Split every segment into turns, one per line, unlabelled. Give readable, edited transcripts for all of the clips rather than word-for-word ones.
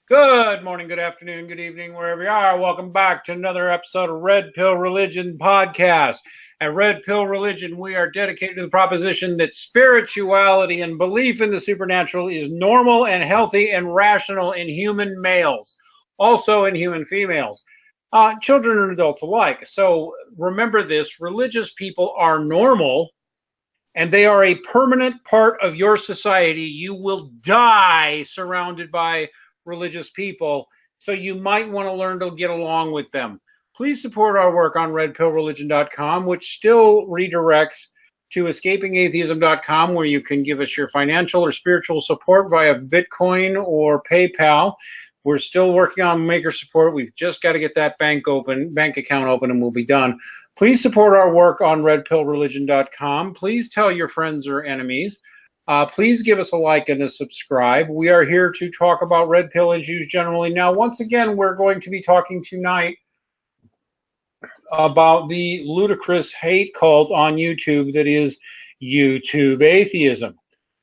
Good morning, good afternoon, good evening, wherever you are. Welcome back to another episode of Red Pill Religion Podcast. At Red Pill Religion, we are dedicated to the proposition that spirituality and belief in the supernatural is normal and healthy and rational in human males, also in human females, children and adults alike. So remember this, religious people are normal and they are a permanent part of your society. You will die surrounded by religious people, so you might want to learn to get along with them. Please support our work on redpillreligion.com, which still redirects to escapingatheism.com, where you can give us your financial or spiritual support via Bitcoin or PayPal. We're still working on maker support. We've just got to get that bank account open, and we'll be done. Please support our work on redpillreligion.com. Please tell your friends or enemies. Please give us a like and a subscribe. We are here to talk about red pill issues generally. Now, once again, we're going to be talking tonight about the ludicrous hate cult on YouTube that is YouTube atheism.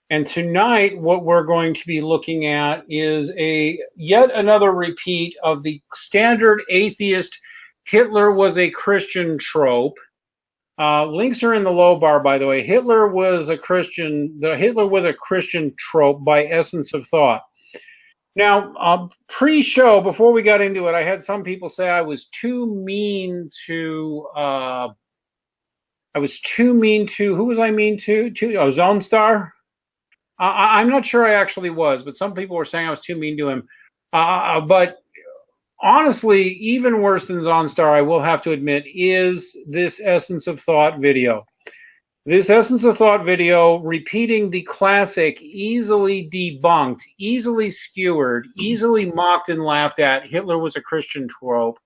And tonight, what we're going to be looking at is yet another repeat of the standard atheist Hitler was a Christian trope. Links are in the low bar, by the way. Hitler was a Christian trope by Essence of Thought. Now, pre-show, before we got into it, I had some people say I was too mean to, who was I mean to? Zone Star? I'm not sure I actually was, but some people were saying I was too mean to him. But honestly, even worse than Zonstar, I will have to admit, is this Essence of Thought video. This Essence of Thought video repeating the classic, easily debunked, easily skewered, easily mocked and laughed at Hitler was a Christian trope.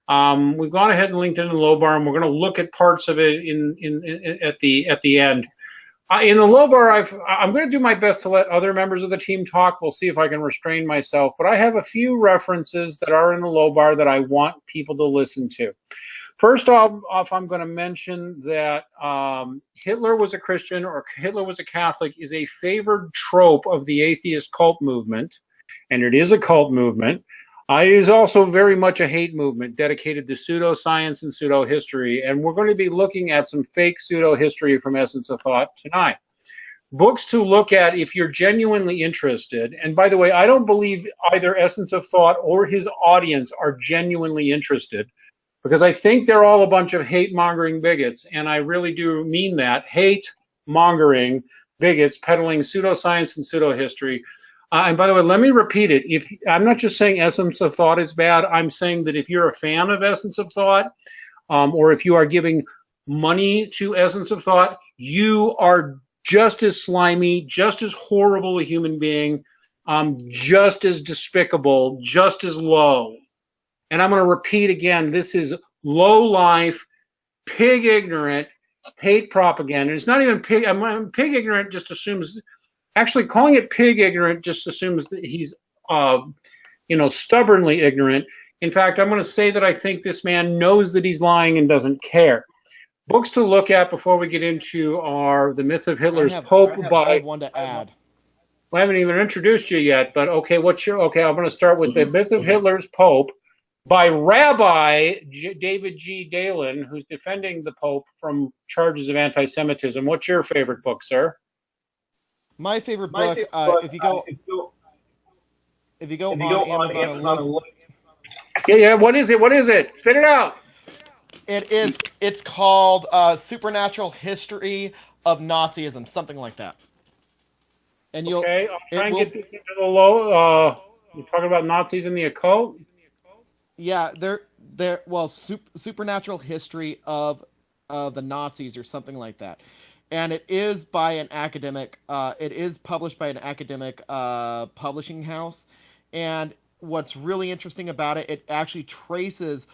We've gone ahead and linked it in the low bar, and we're going to look at parts of it at the end. In the low bar, I'm going to do my best to let other members of the team talk. We'll see if I can restrain myself. But I have a few references that are in the low bar that I want people to listen to. First off, I'm going to mention that Hitler was a Christian or Hitler was a Catholic is a favored trope of the atheist cult movement, and it is a cult movement. It is also very much a hate movement dedicated to pseudoscience and pseudo-history, and we're going to be looking at some fake pseudo-history from Essence of Thought tonight. Books to look at if you're genuinely interested, and by the way, I don't believe either Essence of Thought or his audience are genuinely interested, because I think they're all a bunch of hate-mongering bigots, and I really do mean that, hate-mongering bigots peddling pseudoscience and pseudo-history. And by the way, let me repeat it. I'm not just saying Essence of Thought is bad. I'm saying that if you're a fan of Essence of Thought, or if you are giving money to Essence of Thought, you are just as slimy, just as horrible a human being, just as despicable, just as low. And I'm going to repeat again, this is low-life, pig-ignorant hate propaganda. It's not even pig. Pig-ignorant just assumes... Actually, calling it pig-ignorant just assumes that he's, stubbornly ignorant. In fact, I'm going to say that I think this man knows that he's lying and doesn't care. Books to look at before we get into are The Myth of Hitler's Pope by...
I have one to add.
I haven't even introduced you yet, but okay, I'm going to start with The Myth of Hitler's Pope by Rabbi David G. Dalen, who's defending the Pope from charges of anti-Semitism. What's your favorite book, sir?
My favorite book, if you go on Amazon and look,
yeah, what is it? Spit it out.
It's called Supernatural History of Nazism, something like that. And
I'll try and get this into the low. You're talking about Nazis in the occult?
Yeah, Supernatural History of the Nazis or something like that. And it is by an academic. It is published by an academic publishing house. And what's really interesting about it, it actually traces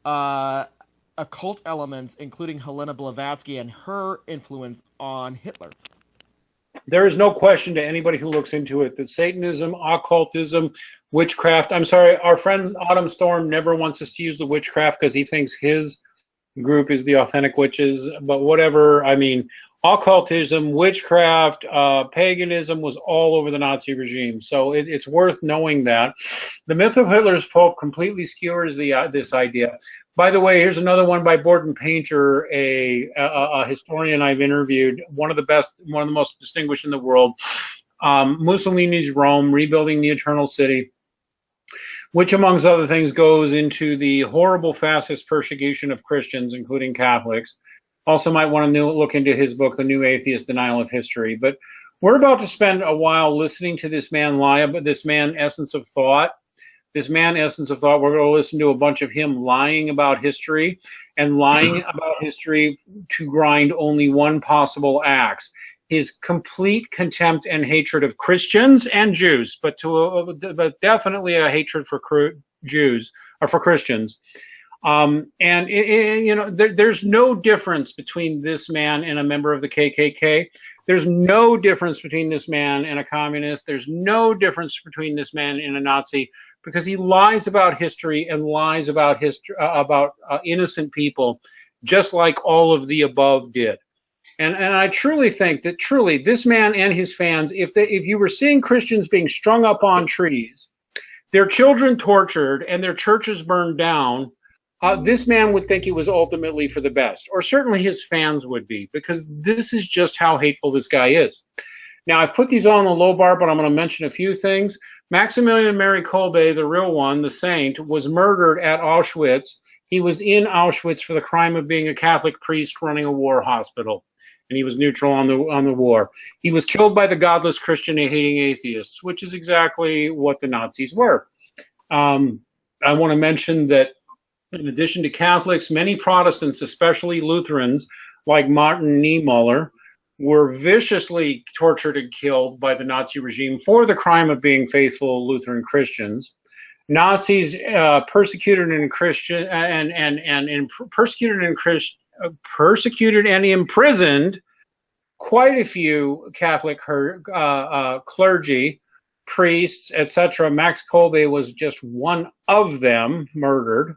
occult elements, including Helena Blavatsky and her influence on Hitler.
There is no question to anybody who looks into it that Satanism, occultism, witchcraft. I'm sorry, our friend Autumn Storm never wants us to use the witchcraft because he thinks his group is the authentic witches. But whatever, I mean, occultism, witchcraft, paganism was all over the Nazi regime. So it's worth knowing that. The myth of Hitler's Pope completely skewers this idea. By the way, here's another one by Borden Painter, a historian I've interviewed, one of the best, one of the most distinguished in the world. Mussolini's Rome, rebuilding the Eternal City, which, amongst other things, goes into the horrible fascist persecution of Christians, including Catholics. Also might want to look into his book, The New Atheist Denial of History. But we're about to spend a while listening to this man lie about this man, Essence of Thought. This man, Essence of Thought, we're going to listen to a bunch of him lying about history and lying about history to grind only one possible axe: his complete contempt and hatred of Christians and Jews, but definitely a hatred for Jews or for Christians. There's no difference between this man and a member of the KKK. There's no difference between this man and a communist. There's no difference between this man and a Nazi, because he lies about history and lies about innocent people, just like all of the above did. And I truly think that this man and his fans, if you were seeing Christians being strung up on trees, their children tortured, and their churches burned down, this man would think it was ultimately for the best, or certainly his fans would be, because this is just how hateful this guy is. Now, I've put these all on the low bar, but I'm going to mention a few things. Maximilian Mary Kolbe, the real one, the saint, was murdered at Auschwitz. He was in Auschwitz for the crime of being a Catholic priest running a war hospital, and he was neutral on the war. He was killed by the godless Christian-hating atheists, which is exactly what the Nazis were. I want to mention that in addition to Catholics, many Protestants, especially Lutherans, like Martin Niemöller, were viciously tortured and killed by the Nazi regime for the crime of being faithful Lutheran Christians. Nazis persecuted and imprisoned quite a few Catholic clergy, priests, etc. Max Kolbe was just one of them, murdered.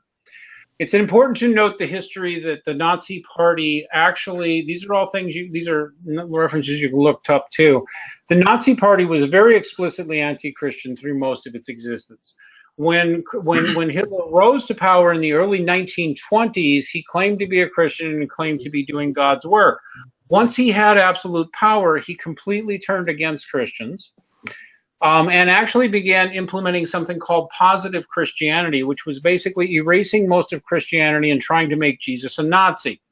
It's important to note the history that the Nazi Party actually, these are all things, these are references you can look up too. The Nazi Party was very explicitly anti-Christian through most of its existence. When Hitler rose to power in the early 1920s, he claimed to be a Christian and claimed to be doing God's work. Once he had absolute power, he completely turned against Christians. And actually began implementing something called positive Christianity, which was basically erasing most of Christianity and trying to make Jesus a Nazi,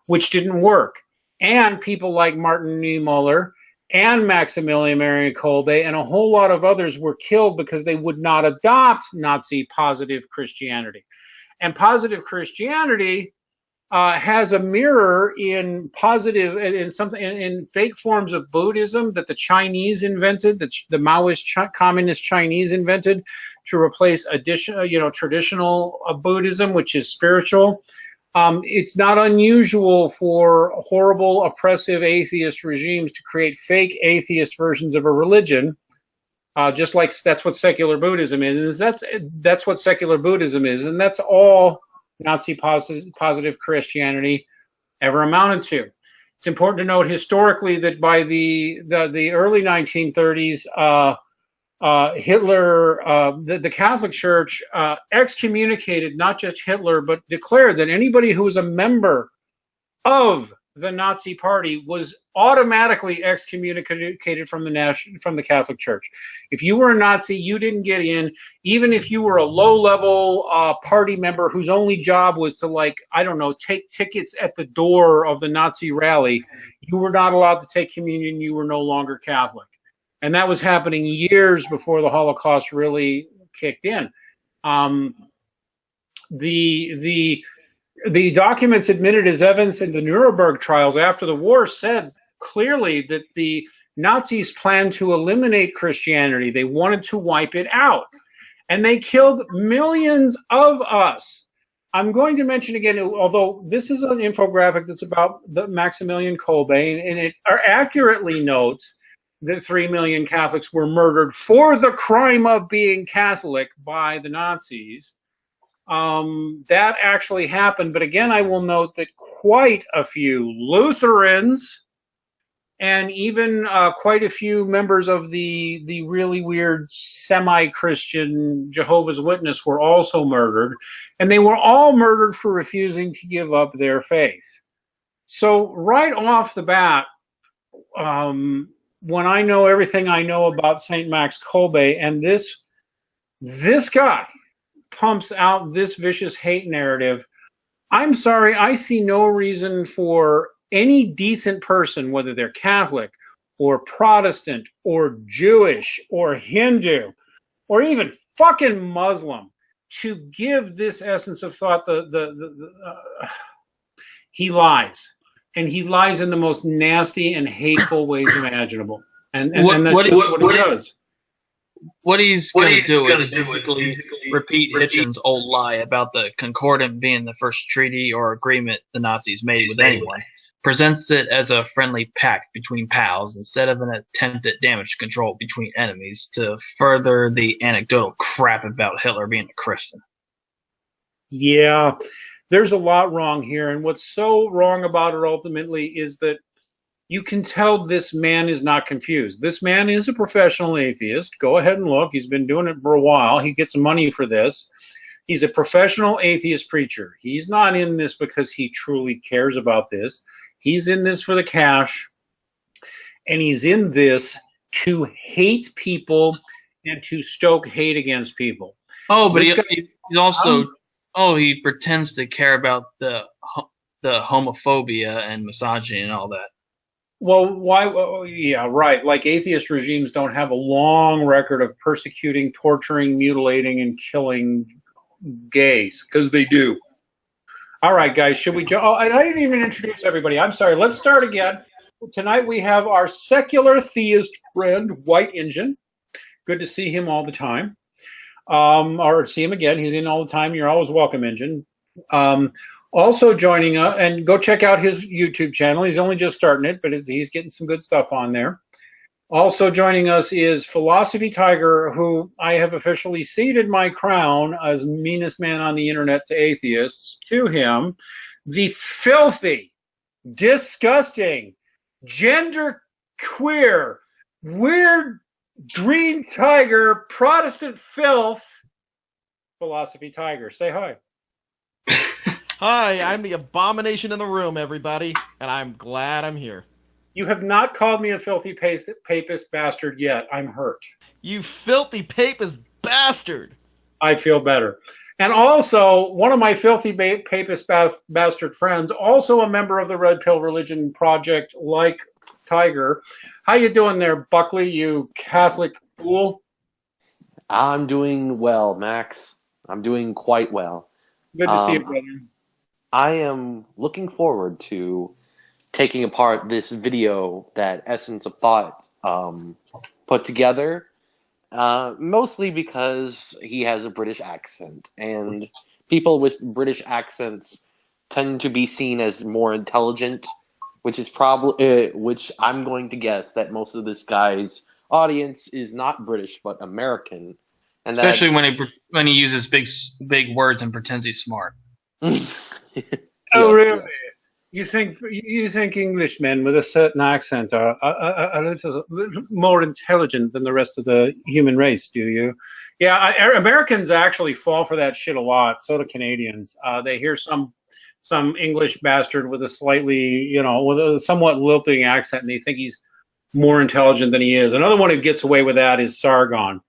which didn't work. And people like Martin Niemöller and Maximilian Mary Kolbe and a whole lot of others were killed because they would not adopt Nazi positive Christianity. And positive Christianity has a mirror in fake forms of Buddhism that the Chinese invented, that the Maoist communist Chinese invented to replace traditional Buddhism, which is spiritual. It's not unusual for horrible, oppressive atheist regimes to create fake atheist versions of a religion, just like that's what secular Buddhism is. That's what secular Buddhism is, and that's all Nazi positive Christianity ever amounted to. It's important to note historically that by the early 1930s, Hitler, the Catholic Church excommunicated not just Hitler, but declared that anybody who was a member of the Nazi Party was automatically excommunicated from the Catholic Church. If you were a Nazi, you didn't get in. Even if you were a low-level party member whose only job was to, take tickets at the door of the Nazi rally, you were not allowed to take communion. You were no longer Catholic. And that was happening years before the Holocaust really kicked in. The documents admitted as evidence in the Nuremberg trials after the war said clearly that the Nazis planned to eliminate Christianity. They wanted to wipe it out. And they killed millions of us. I'm going to mention again, although this is an infographic that's about the Maximilian Kolbe, and it accurately notes that 3 million Catholics were murdered for the crime of being Catholic by the Nazis. That actually happened, but again, I will note that quite a few Lutherans and even quite a few members of the really weird semi-Christian Jehovah's Witness were also murdered, and they were all murdered for refusing to give up their faith. So right off the bat, when I know everything I know about St. Max Kolbe, and this guy pumps out this vicious hate narrative, I'm sorry, I see no reason for any decent person, whether they're Catholic or Protestant or Jewish or Hindu or even fucking Muslim, to give this essence of thought he lies. And he lies in the most nasty and hateful ways imaginable. And that's what he does.
What he's going to do is basically repeat Hitchens' old lie about the Concordant being the first treaty or agreement the Nazis made with anyone. Presents it as a friendly pact between pals instead of an attempt at damage control between enemies to further the anecdotal crap about Hitler being a Christian.
Yeah, there's a lot wrong here. And what's so wrong about it ultimately is that you can tell this man is not confused. This man is a professional atheist. Go ahead and look. He's been doing it for a while. He gets money for this. He's a professional atheist preacher. He's not in this because he truly cares about this. He's in this for the cash. And he's in this to hate people and to stoke hate against people.
Oh, but he's also... he pretends to care about the homophobia and misogyny and all that.
Well, why? Yeah, right. Like atheist regimes don't have a long record of persecuting, torturing, mutilating, and killing gays, because they do. All right, guys, should we? I didn't even introduce everybody. I'm sorry. Let's start again. Tonight we have our secular theist friend, White Injun. Good to see him all the time. Or see him again. He's in all the time. You're always welcome, Injun. Also joining us, and go check out his YouTube channel. He's only just starting it, but he's getting some good stuff on there. Also joining us is Philosophy Tiger, who I have officially ceded my crown as meanest man on the internet to atheists to him. The filthy, disgusting, gender queer, weird, green tiger, Protestant filth, Philosophy Tiger. Say hi.
Hi, I'm the abomination in the room, everybody, and I'm glad I'm here.
You have not called me a filthy papist bastard yet. I'm hurt.
You filthy papist bastard!
I feel better. And also, one of my filthy papist bastard friends, also a member of the Red Pill Religion Project, like Tiger. How you doing there, Buckley, you Catholic fool?
I'm doing well, Max. I'm doing quite well.
Good to see you, brother.
I am looking forward to taking apart this video that Essence of Thought put together, mostly because he has a British accent, and people with British accents tend to be seen as more intelligent, which is probably which I'm going to guess that most of this guy's audience is not British but American, and
especially when he uses big words and pretends he's smart.
Oh, really? Yes. You think Englishmen with a certain accent are a little more intelligent than the rest of the human race, do you? Yeah, Americans actually fall for that shit a lot. So do Canadians. They hear some English bastard with a slightly, with a somewhat lilting accent, and they think he's more intelligent than he is. Another one who gets away with that is Sargon.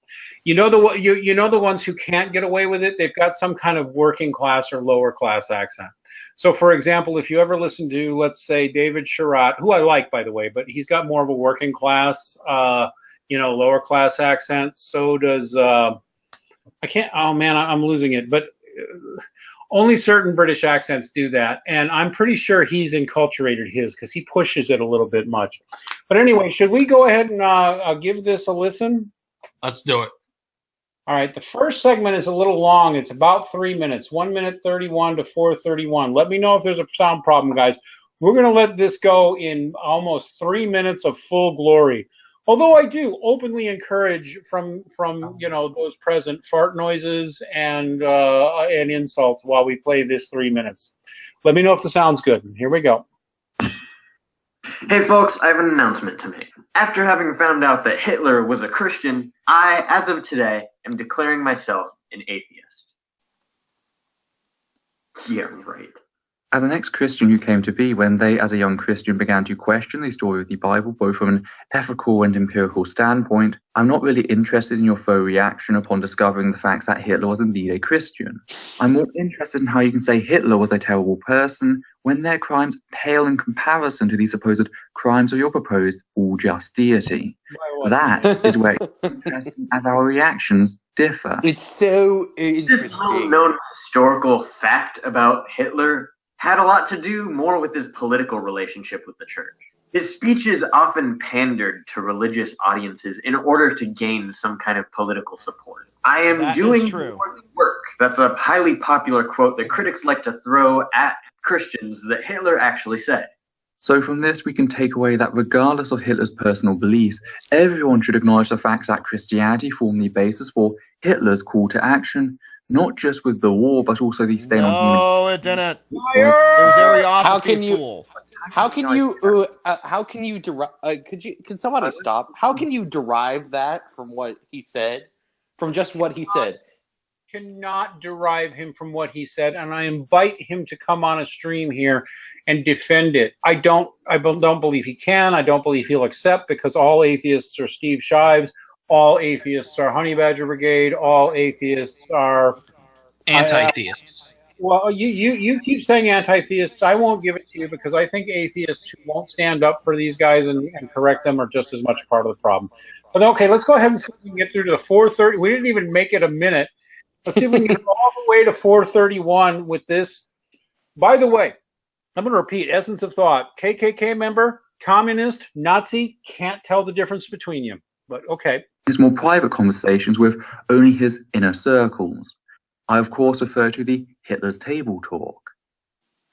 You know the ones who can't get away with it. They've got some kind of working class or lower class accent. So, for example, if you ever listen to, let's say, David Sherratt, who I like, by the way, but he's got more of a working class, lower class accent. So does I'm losing it. But only certain British accents do that, and I'm pretty sure he's enculturated his because he pushes it a little bit much. But anyway, should we go ahead and give this a listen?
Let's do it.
All right, the first segment is a little long. It's about 3 minutes, 1 minute 31 to 4:31. Let me know if there's a sound problem, guys. We're going to let this go in almost 3 minutes of full glory. Although I do openly encourage from those present fart noises and insults while we play this 3 minutes. Let me know if the sound's good. Here we go.
Hey folks, I have an announcement to make. After having found out that Hitler was a Christian, I, as of today, am declaring myself an atheist. Yeah, right.
As an ex-Christian who came to be when they, as a young Christian, began to question the story of the Bible, both from an ethical and empirical standpoint, I'm not really interested in your faux reaction upon discovering the facts that Hitler was indeed a Christian. I'm more interested in how you can say Hitler was a terrible person when their crimes pale in comparison to the supposed crimes of your proposed all-just deity. That is where it's interesting as our reactions differ.
It's so
This
interesting.
little-known historical fact about Hitler had a lot to do more with his political relationship with the church. His speeches often pandered to religious audiences in order to gain some kind of political support. I am
That is
doing
true.
the Lord's work. That's a highly popular quote that critics like to throw at Christians that Hitler actually said.
So from this, we can take away that regardless of Hitler's personal beliefs, everyone should acknowledge the facts that Christianity formed the basis for Hitler's call to action, not just with the war, but also the stain on human.
No, it didn't. It was
Liar!
How can you-
fool.
How can you derive? Can somebody stop? How can you derive that from what he said? From just what he said?
Cannot derive him from what he said, and I invite him to come on a stream here and defend it. I don't believe he can. I don't believe he'll accept, because all atheists are Steve Shives. All atheists are Honey Badger Brigade. All atheists are
Anti-theists.
well. You keep saying anti-theists. I won't give it to you, because I think atheists who won't stand up for these guys and correct them are just as much a part of the problem. But okay, let's go ahead and see if we can get through to the 4:30. We didn't even make it a minute. Let's see if we can get all the way to 4:31 with this. By the way, I'm going to repeat, Essence of Thought, KKK member, communist, Nazi, can't tell the difference between you. But okay.
His more private conversations with only his inner circles. I, of course, refer to the Hitler's table talk.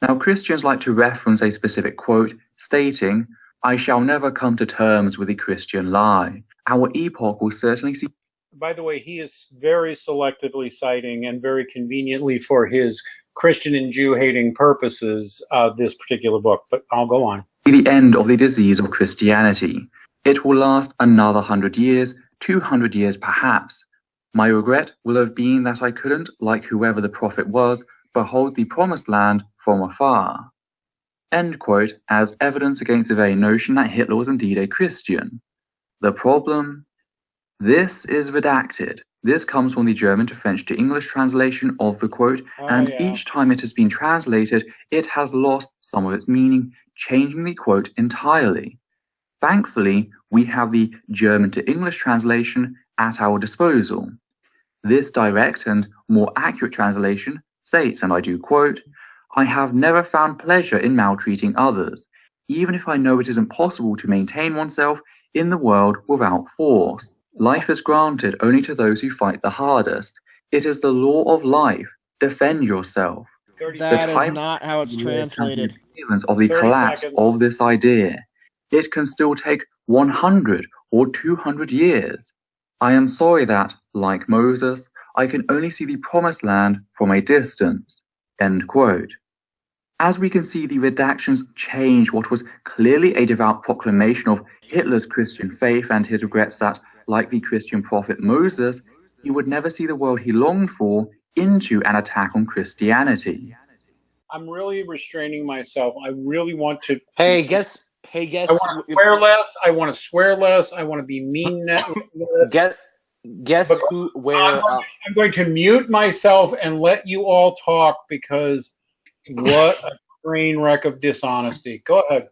Now, Christians like to reference a specific quote stating, "I shall never come to terms with the Christian lie." Our epoch will certainly see.
By the way, he is very selectively citing, and very conveniently for his Christian and Jew-hating purposes, this particular book. But I'll go on.
The end of the disease of Christianity. It will last another 100 years, 200 years perhaps. My regret will have been that I couldn't, like whoever the prophet was, behold the promised land from afar. End quote, as evidence against the very notion that Hitler was indeed a Christian. The problem? This is redacted. This comes from the German to French to English translation of the quote, and each time it has been translated, it has lost some of its meaning, changing the quote entirely. Thankfully, we have the German to English translation at our disposal. This direct and more accurate translation states, and I do quote, "I have never found pleasure in maltreating others, even if I know it is impossible to maintain oneself in the world without force. Life is granted only to those who fight the hardest. It is the law of life. Defend yourself."
That is not how it's translated.
Of the
30
collapse
seconds.
of this idea. It can still take 100 or 200 years. I am sorry that, like Moses, I can only see the promised land from a distance. End quote. As we can see, the redactions change what was clearly a devout proclamation of Hitler's Christian faith and his regrets that, like the Christian prophet Moses, he would never see the world he longed for into an attack on Christianity.
I'm really restraining myself. I really want to.
Hey, guess.
I want to swear less. I want to swear less. I want to be mean less.
Guess
But
who? Where?
I'm going to mute myself and let you all talk, because what a train wreck of dishonesty. Go ahead.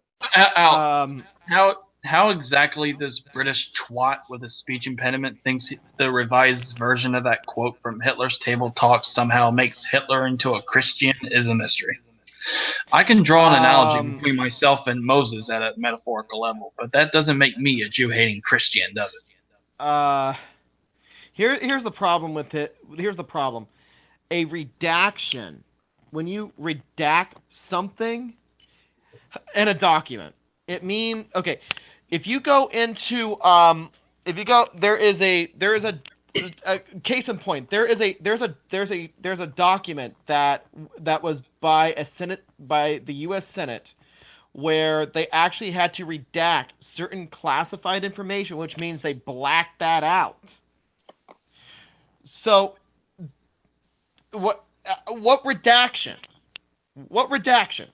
How exactly this British twat with a speech impediment thinks the revised version of that quote from Hitler's table talk somehow makes Hitler into a Christian is a mystery. I can draw an analogy between myself and Moses at a metaphorical level, but that doesn't make me a Jew-hating Christian, does it?
Here's the problem with it. Here's the problem. A redaction. When you redact something in a document, it means, okay, if you go into there is a case in point. There's a document that was by the U.S. Senate where they actually had to redact certain classified information, which means they blacked that out. So, what redaction? What redaction?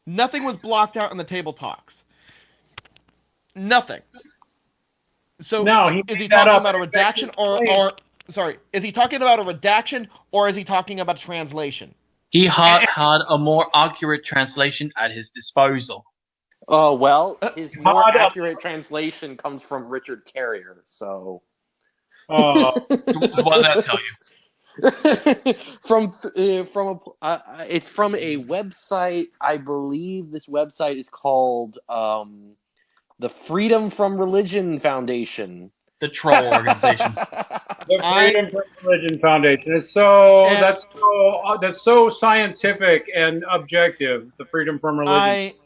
Nothing was blocked out in the table talks. Nothing. So,
No,
is he talking about a redaction or sorry, is he talking about a redaction or is he talking about a translation?
He had a more accurate translation at his disposal.
Oh, well, his more accurate translation comes from Richard Carrier, so...
What does that tell you?
It's from a website. I believe this website is called the Freedom from Religion Foundation.
The troll organization.
The Freedom from Religion Foundation. It's that's so scientific and objective. The Freedom from Religion.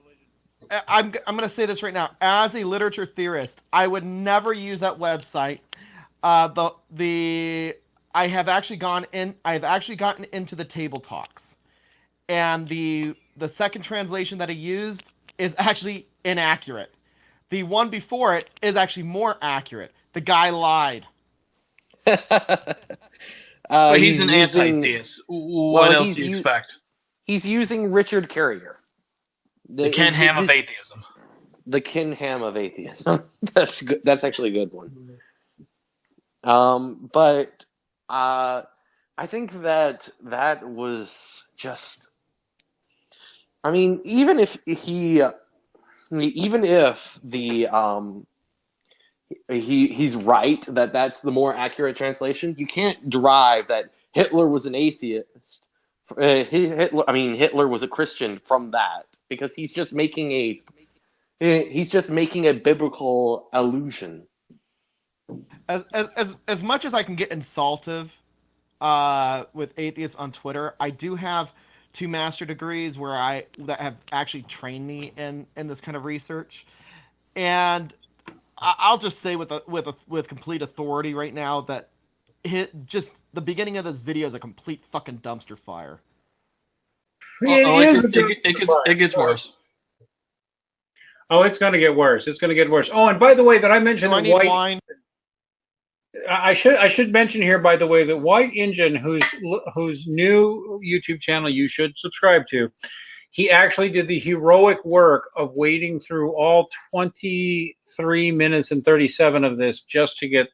I'm going to say this right now. As a literature theorist, I would never use that website. I have actually gotten into the table talks, and the second translation that I used is actually inaccurate. The one before it is actually more accurate. The guy lied.
But he's an anti-theist. What else do you expect?
He's using Richard Carrier.
The Ken Ham of atheism.
The Ken Ham of atheism. That's good. That's actually a good one. But I think that was just. I mean, even if he's right that that's the more accurate translation, you can't derive that Hitler was an atheist. Hitler was a Christian from that, because he's just making a biblical allusion.
As much as I can get insultive with atheists on Twitter, I do have 2 master degrees that have actually trained me in this kind of research, and I'll just say with complete authority right now that just the beginning of this video is a complete fucking dumpster fire.
It gets worse.
Oh, it's going to get worse. It's going to get worse. Oh, and by the way, that I mentioned
I need wine.
I should mention here, by the way, that White Injun, whose new YouTube channel you should subscribe to, he actually did the heroic work of wading through all 23 minutes and 37 of this just to get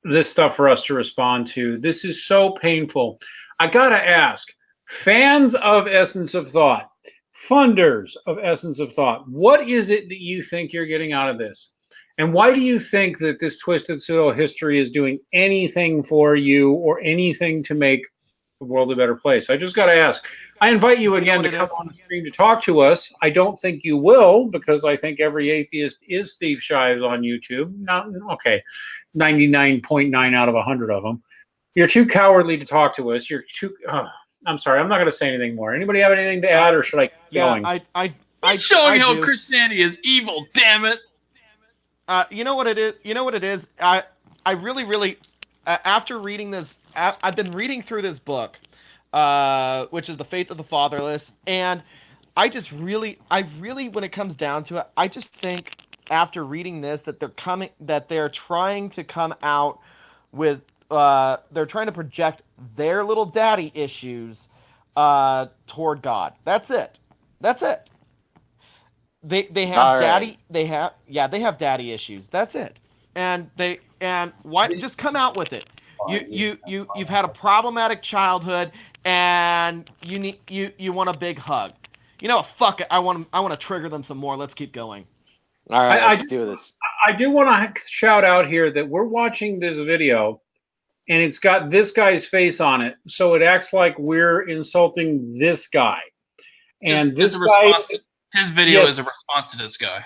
this stuff for us to respond to. This is so painful. I gotta ask, fans of Essence of Thought, funders of Essence of Thought, what is it that you think you're getting out of this? And why do you think that this Twisted Pseudo History is doing anything for you or anything to make the world a better place? I just got to ask. I invite you again to come on the stream to talk to us. I don't think you will, because I think every atheist is Steve Shives on YouTube. Okay, 99.9 out of 100 of them. You're too cowardly to talk to us. You're too... I'm sorry. I'm not going to say anything more. Anybody have anything to add, or should I keep going?
He's showing how Christianity is evil, damn it.
You know what it is? I really, after reading this, I've been reading through this book, which is The Faith of the Fatherless, and I really, when it comes down to it, I just think after reading this that they're trying to come out with, they're trying to project their little daddy issues toward God. That's it. They have daddy. They have daddy issues. That's it. And why just come out with it? You've had a problematic childhood, and you want a big hug. You know what? Fuck it. I want to trigger them some more. Let's keep going.
All right, let's do this.
I do want to shout out here that we're watching this video, and it's got this guy's face on it, so it acts like we're insulting this guy. And this guy.
His video is a response to this guy.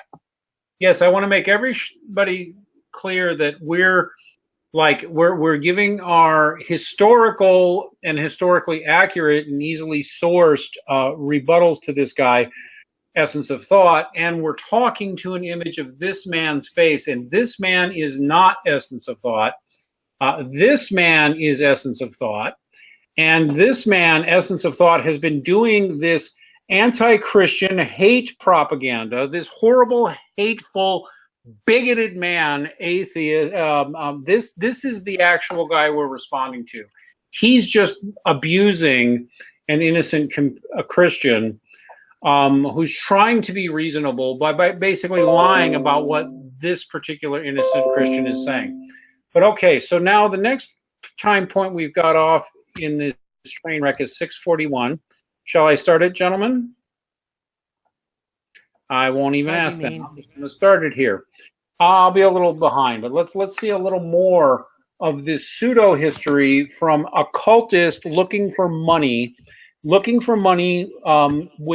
Yes, I want to make everybody clear that we're giving our historical and historically accurate and easily sourced rebuttals to this guy, Essence of Thought, and we're talking to an image of this man's face, and this man is not Essence of Thought. This man is Essence of Thought, and this man, Essence of Thought, has been doing this anti-Christian hate propaganda, this horrible, hateful, bigoted man, atheist. This is the actual guy we're responding to. He's just abusing an innocent a Christian who's trying to be reasonable by basically lying about what this particular innocent Christian is saying. But okay, so now the next time point we've got off in this train wreck is 6:41. Shall I start it, gentlemen? I won't even ask them. I'm just going to start it here. I'll be a little behind, but let's see a little more of this pseudo history from a cultist looking for money with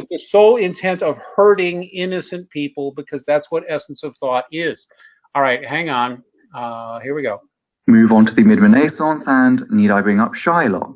the sole intent of hurting innocent people, because that's what Essence of Thought is. All right, hang on. Here we go.
Move on to the mid-Renaissance, and need I bring up Shylock?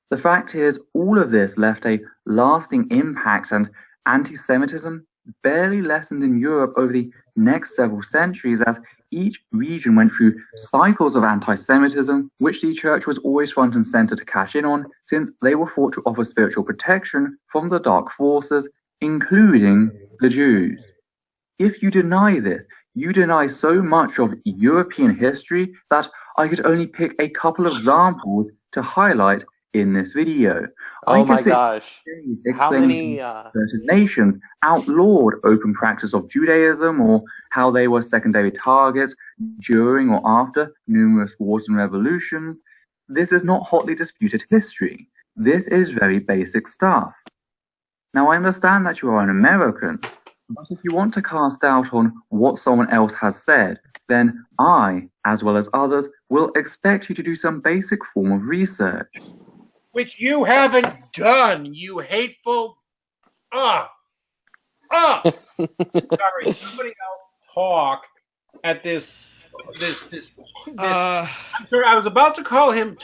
The fact is, all of this left a lasting impact, and anti-Semitism barely lessened in Europe over the next several centuries as each region went through cycles of anti-Semitism, which the church was always front and center to cash in on, since they were thought to offer spiritual protection from the dark forces, including the Jews. If you deny this, you deny so much of European history that I could only pick a couple of examples to highlight in this video.
Oh my gosh. How many
certain nations outlawed open practice of Judaism, or how they were secondary targets during or after numerous wars and revolutions. This is not hotly disputed history. This is very basic stuff. Now, I understand that you are an American, but if you want to cast doubt on what someone else has said, then I, as well as others, will expect you to do some basic form of research.
Which you haven't done, you hateful. Sorry, somebody else talk at this. I'm sorry, I was about to call him a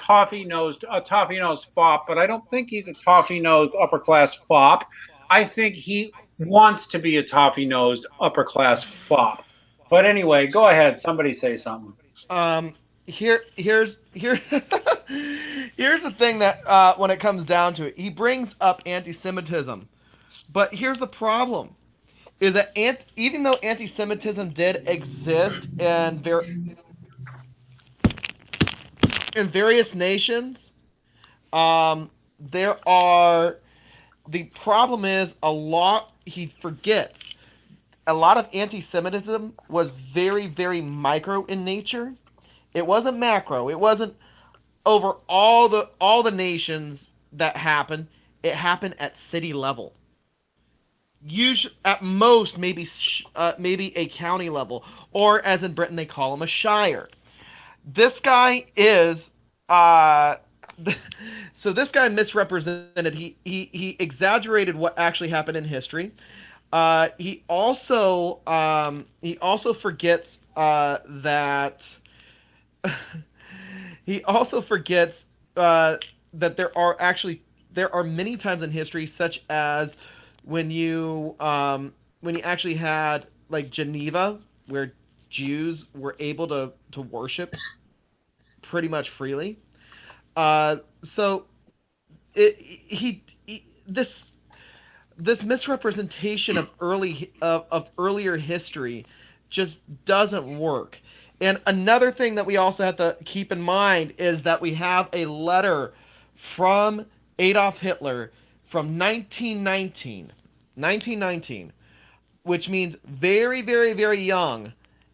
toffee-nosed fop, but I don't think he's a toffee-nosed upper-class fop. I think he wants to be a toffee-nosed upper-class fop. But anyway, go ahead. Somebody say something.
Here's the thing that when it comes down to it, he brings up anti-Semitism, but here's the problem: is that even though anti-Semitism did exist in various nations, the problem is he forgets a lot of anti-Semitism was very, very micro in nature. It wasn't macro. It wasn't over all the nations that happened. It happened at city level. Usually, at most, maybe a county level, or as in Britain they call them, a shire. This guy is so this guy misrepresented. He exaggerated what actually happened in history. He also forgets that. He also forgets that there are many times in history, such as when you actually had like Geneva, where Jews were able to worship pretty much freely. So this misrepresentation of earlier history just doesn't work. And another thing that we also have to keep in mind is that we have a letter from Adolf Hitler from 1919, which means very, very, very young.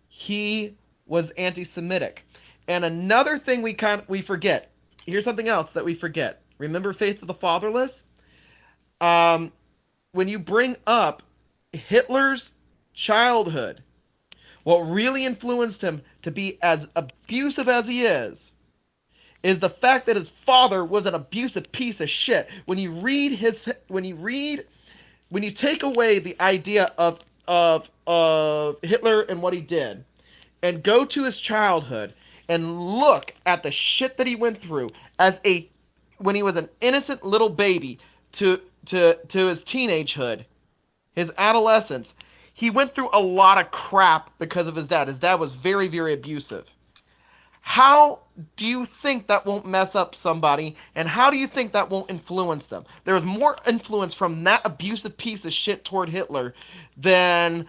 He was anti-Semitic. And another thing we forget. Here's something else that we forget. Remember Faith of the Fatherless? When you bring up Hitler's childhood, what really influenced him to be as abusive as he is the fact that his father was an abusive piece of shit. When you take away the idea of Hitler and what he did, and go to his childhood and look at the shit that he went through when he was an innocent little baby to his teenagehood, his adolescence. He went through a lot of crap because of his dad. His dad was very, very abusive. How do you think that won't mess up somebody, and how do you think that won't influence them? There's more influence from that abusive piece of shit toward Hitler than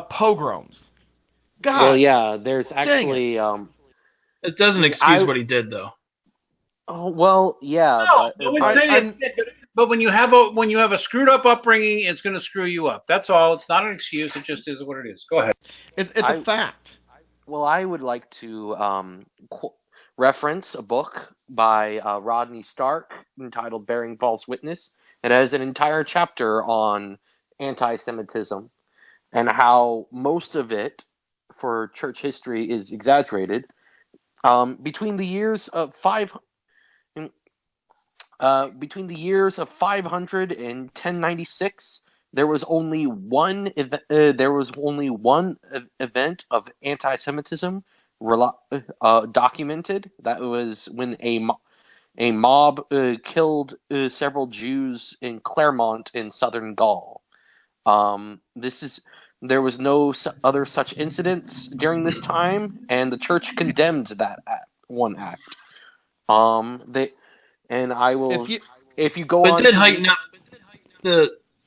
pogroms. God.
Well, yeah, there's
dang
actually
It doesn't excuse what he did, though.
oh well, yeah,
No,
but
but when you have a screwed up upbringing, it's going to screw you up. That's all. It's not an excuse. It just is what it is. Go ahead.
It's a fact.
well, I would like to reference a book by Rodney Stark entitled "Bearing False Witness." It has an entire chapter on anti-Semitism and how most of it for church history is exaggerated. Between the years of 500 and 1096, there was only one event of anti-Semitism documented. That was when a mob killed several Jews in Clermont in southern Gaul. There was no other such incidents during this time, and the church condemned that one act. I will. If you go
But
on,
it did heighten up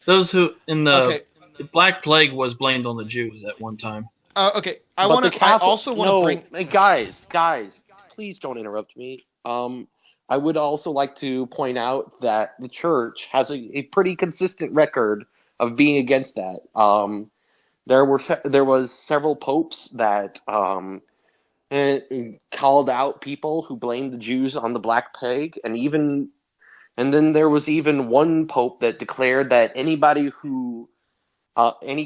those who in the Black Plague was blamed on the Jews at one time.
Okay, I also want to bring.
Guys, please don't interrupt me. I would also like to point out that the church has a pretty consistent record of being against that. There was several popes that called out people who blamed the Jews on the Black Plague, and then there was even one pope that declared that any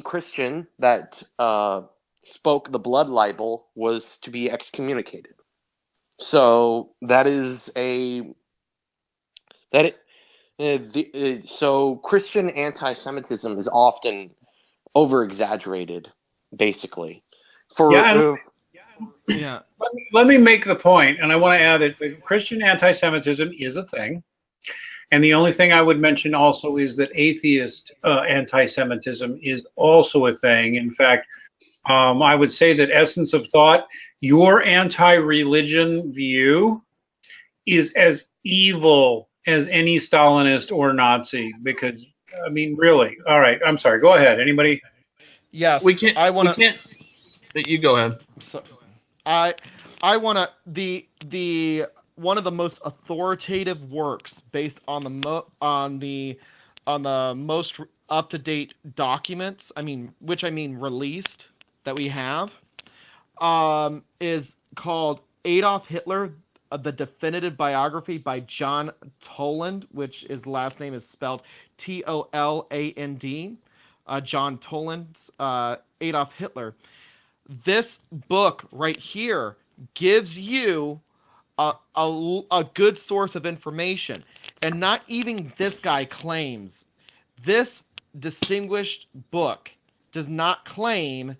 Christian that spoke the blood libel was to be excommunicated. So so Christian anti-Semitism is often over-exaggerated, basically.
Let me make the point, and I want to add that Christian anti-Semitism is a thing. And the only thing I would mention also is that atheist anti-Semitism is also a thing. In fact, I would say that Essence of Thought, your anti-religion view is as evil as any Stalinist or Nazi. Because, I mean, really. All right, I'm sorry. Go ahead. Anybody?
Yes,
we can't. But you go ahead.
So, I want to the one of the most authoritative works based on the most up-to-date documents. Which released that we have, is called Adolf Hitler: The Definitive Biography by John Toland, which his last name is spelled Toland. John Toland's Adolf Hitler. This book right here gives you a good source of information. And not even this guy claims. This distinguished book does not claim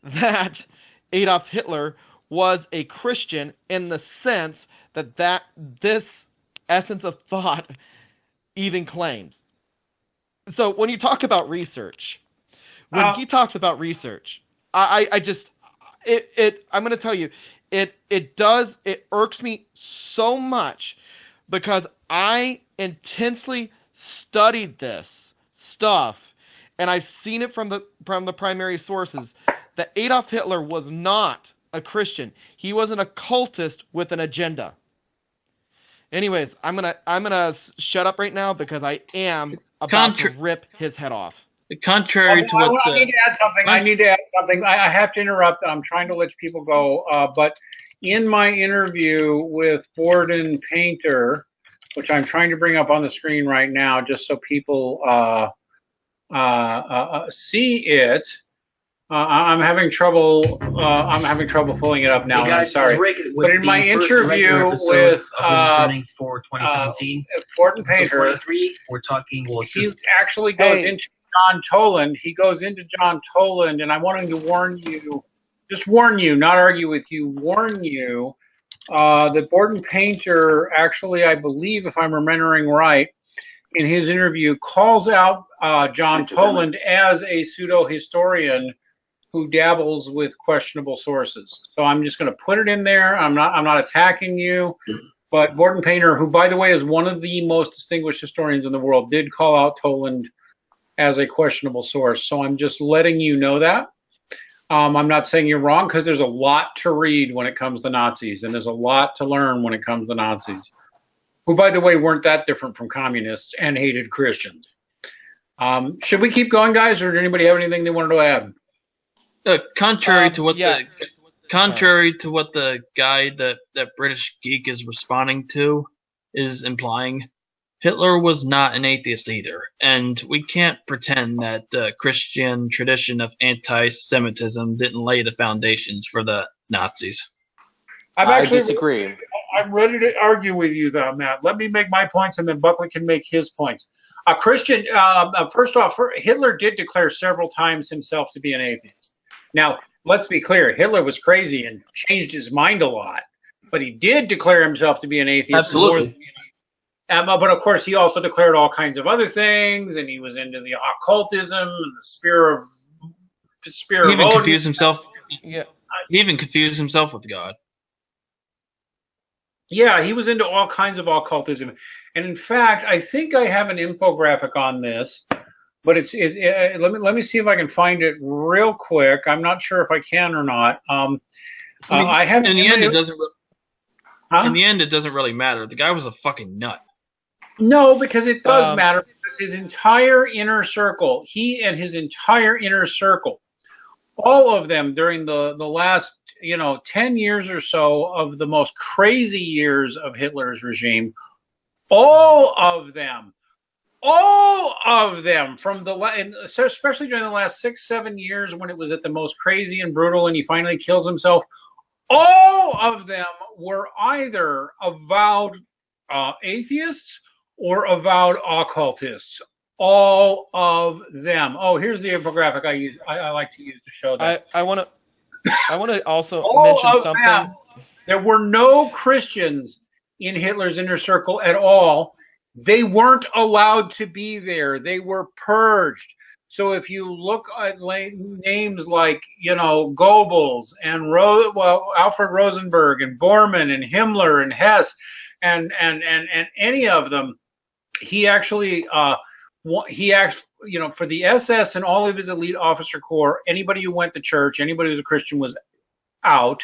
that Adolf Hitler was a Christian in the sense that this Essence of Thought even claims. So when you talk about research, he talks about research, I'm going to tell you, it irks me so much because I intensely studied this stuff and I've seen it from the primary sources that Adolf Hitler was not a Christian. He was an occultist with an agenda. Anyways, I'm gonna shut up right now because I am about to rip his head off.
Contrary to what
I need to add something. I have to interrupt. I'm trying to let people go. But in my interview with Borden Painter, which I'm trying to bring up on the screen right now, just so people see it. I'm having trouble. Pulling it up now. Hey guys, I'm sorry. But in my interview with
for 2017,
Borden Painter,
we're talking. Well,
he actually goes into John Toland. He goes into John Toland, and I wanted to warn you, not argue with you, warn you that Borden Painter actually, I believe, if I'm remembering right, in his interview, calls out John Toland as a pseudo-historian who dabbles with questionable sources. So I'm just going to put it in there. I'm not attacking you, but Gordon Painter, who by the way is one of the most distinguished historians in the world, did call out Toland as a questionable source. So I'm just letting you know that. I'm not saying you're wrong, because there's a lot to read when it comes to Nazis, and there's a lot to learn when it comes to Nazis, who, by the way, weren't that different from communists and hated Christians. Should we keep going, guys, or did anybody have anything they wanted to add?
Contrary to what the guy that British Geek is responding to is implying, Hitler was not an atheist either, and we can't pretend that the Christian tradition of anti-Semitism didn't lay the foundations for the Nazis.
I disagree.
I'm ready to argue with you, though, Matt. Let me make my points, and then Buckley can make his points. Christian, first off, Hitler did declare several times himself to be an atheist. Now, let's be clear. Hitler was crazy and changed his mind a lot, but he did declare himself to be an atheist.
Absolutely.
But of course, he also declared all kinds of other things, and he was into the occultism and the spirit of
He even confused himself.
Yeah.
He even confused himself with God.
Yeah, he was into all kinds of occultism, and in fact, I think I have an infographic on this, but let me see if I can find it real quick. I'm not sure if I can or not. I have.
In the end, it doesn't. In the end, it doesn't really matter. The guy was a fucking nut.
No, because it does matter. Because his entire inner circle, he and his entire inner circle, all of them during the last 10 years or so of the most crazy years of Hitler's regime, all of them, from especially during the last 6-7 years when it was at the most crazy and brutal, and he finally kills himself. All of them were either avowed atheists or avowed occultists. All of them. Oh, here's the infographic I like to use to show that.
I want to also mention something.
Them, there were no Christians in Hitler's inner circle at all. They weren't allowed to be there. They were purged. So if you look at names like, Goebbels and Alfred Rosenberg and Bormann and Himmler and Hess and any of them, he actually for the SS and all of his elite officer corps, anybody who went to church, anybody who was a Christian was out.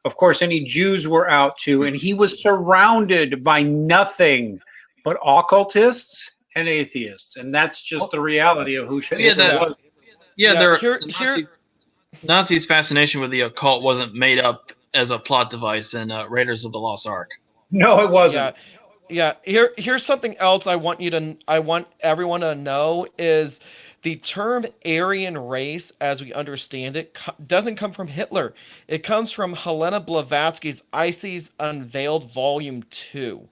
Of course, any Jews were out too, and he was surrounded by nothing but occultists and atheists, and that's just the reality of who Hitler was.
Nazis' fascination with the occult wasn't made up as a plot device in Raiders of the Lost Ark.
No, it wasn't.
Yeah. Here's something else I want everyone to know is the term Aryan race, as we understand it, doesn't come from Hitler. It comes from Helena Blavatsky's Isis Unveiled Volume 2.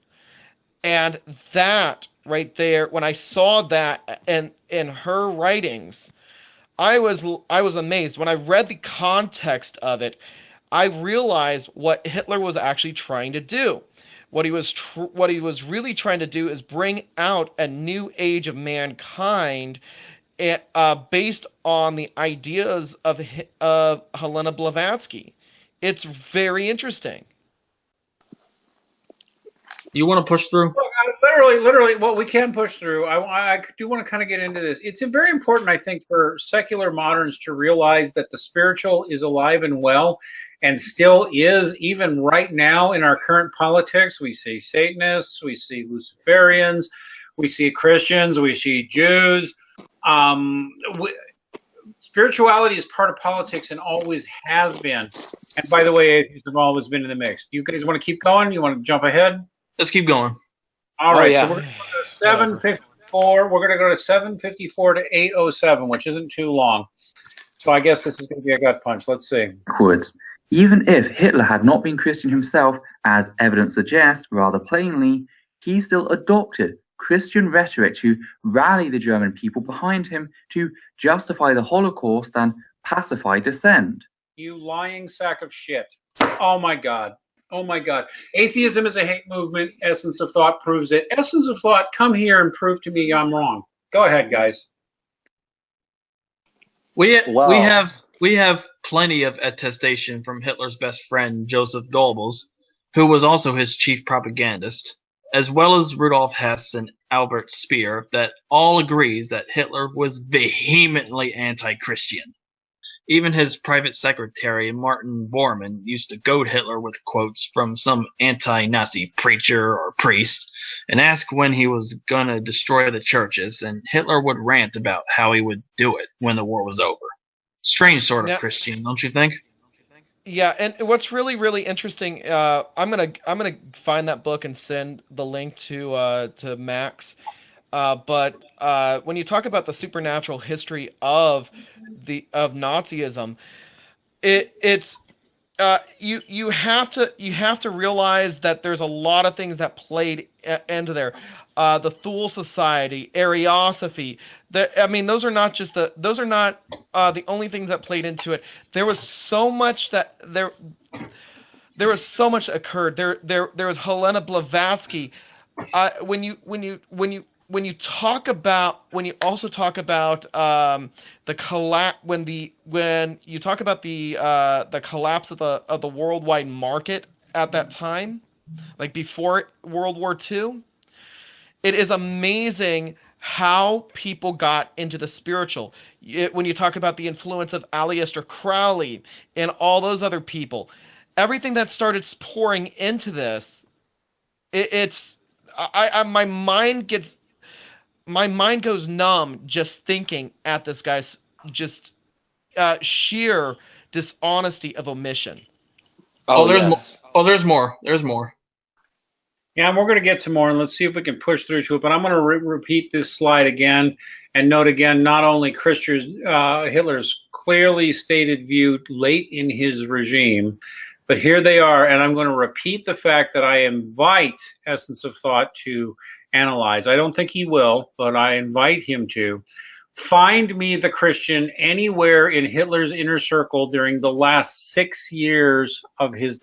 And that right there, when I saw that in her writings, I was amazed. When I read the context of it, I realized what Hitler was actually trying to do. What he was really trying to do is bring out a new age of mankind, based on the ideas of Helena Blavatsky. It's very interesting.
You want to push through?
Literally, well, we can push through. I do want to kind of get into this. It's very important, I think, for secular moderns to realize that the spiritual is alive and well, and still is, even right now in our current politics. We see Satanists, we see Luciferians, we see Christians, we see Jews. Spirituality is part of politics and always has been. And by the way, atheists have always been in the mix. Do you guys want to keep going? You want to jump ahead?
Let's keep going.
All right, so we're going to go to 754. We're going to go to 754 to 807, which isn't too long. So I guess this is going to be a gut punch. Let's see.
Backwards. Even if Hitler had not been Christian himself, as evidence suggests rather plainly, he still adopted Christian rhetoric to rally the German people behind him to justify the Holocaust and pacify dissent.
You lying sack of shit. Oh my God. Oh my God. Atheism is a hate movement. Essence of Thought proves it. Essence of Thought, come here and prove to me I'm wrong. Go ahead, guys.
We have We have plenty of attestation from Hitler's best friend, Joseph Goebbels, who was also his chief propagandist, as well as Rudolf Hess and Albert Speer, that all agrees that Hitler was vehemently anti-Christian. Even his private secretary, Martin Bormann, used to goad Hitler with quotes from some anti-Nazi preacher or priest and ask when he was going to destroy the churches, and Hitler would rant about how he would do it when the war was over. Strange sort of
Now,
Christian, don't you think?
yeah, and what's really really interesting, I'm gonna find that book and send the link to Max. But when you talk about the supernatural history of Nazism, it's you have to realize that there's a lot of things that played into there. The Thule Society, Ariosophy. I mean, those are not the only things that played into it. There was so much that there was so much that occurred. There was Helena Blavatsky. When you also talk about the collapse when you talk about the collapse of the worldwide market at that time, like before World War II, it is amazing how people got into the spiritual. When you talk about the influence of Aleister Crowley and all those other people, everything that started pouring into this, my mind goes numb just thinking at this guy's just sheer dishonesty of omission.
There's more. There's more.
Yeah, and we're going to get to more, and let's see if we can push through to it. But I'm going to repeat this slide again and note again not only Hitler's clearly stated view late in his regime, but here they are, and I'm going to repeat the fact that I invite Essence of Thought to analyze. I don't think he will, but I invite him to. Find me the Christian anywhere in Hitler's inner circle during the last 6 years of his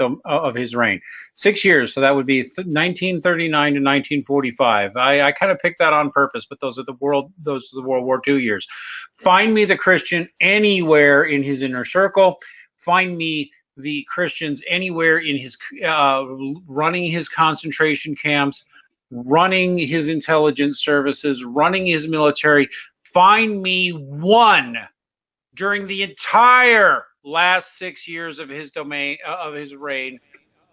reign. 6 years, so that would be 1939 to 1945. I kind of picked that on purpose, but those are the World War II years. Find me the Christian anywhere in his inner circle. Find me the Christians anywhere in his running his concentration camps, running his intelligence services, running his military. Find me one during the entire last 6 years of his reign,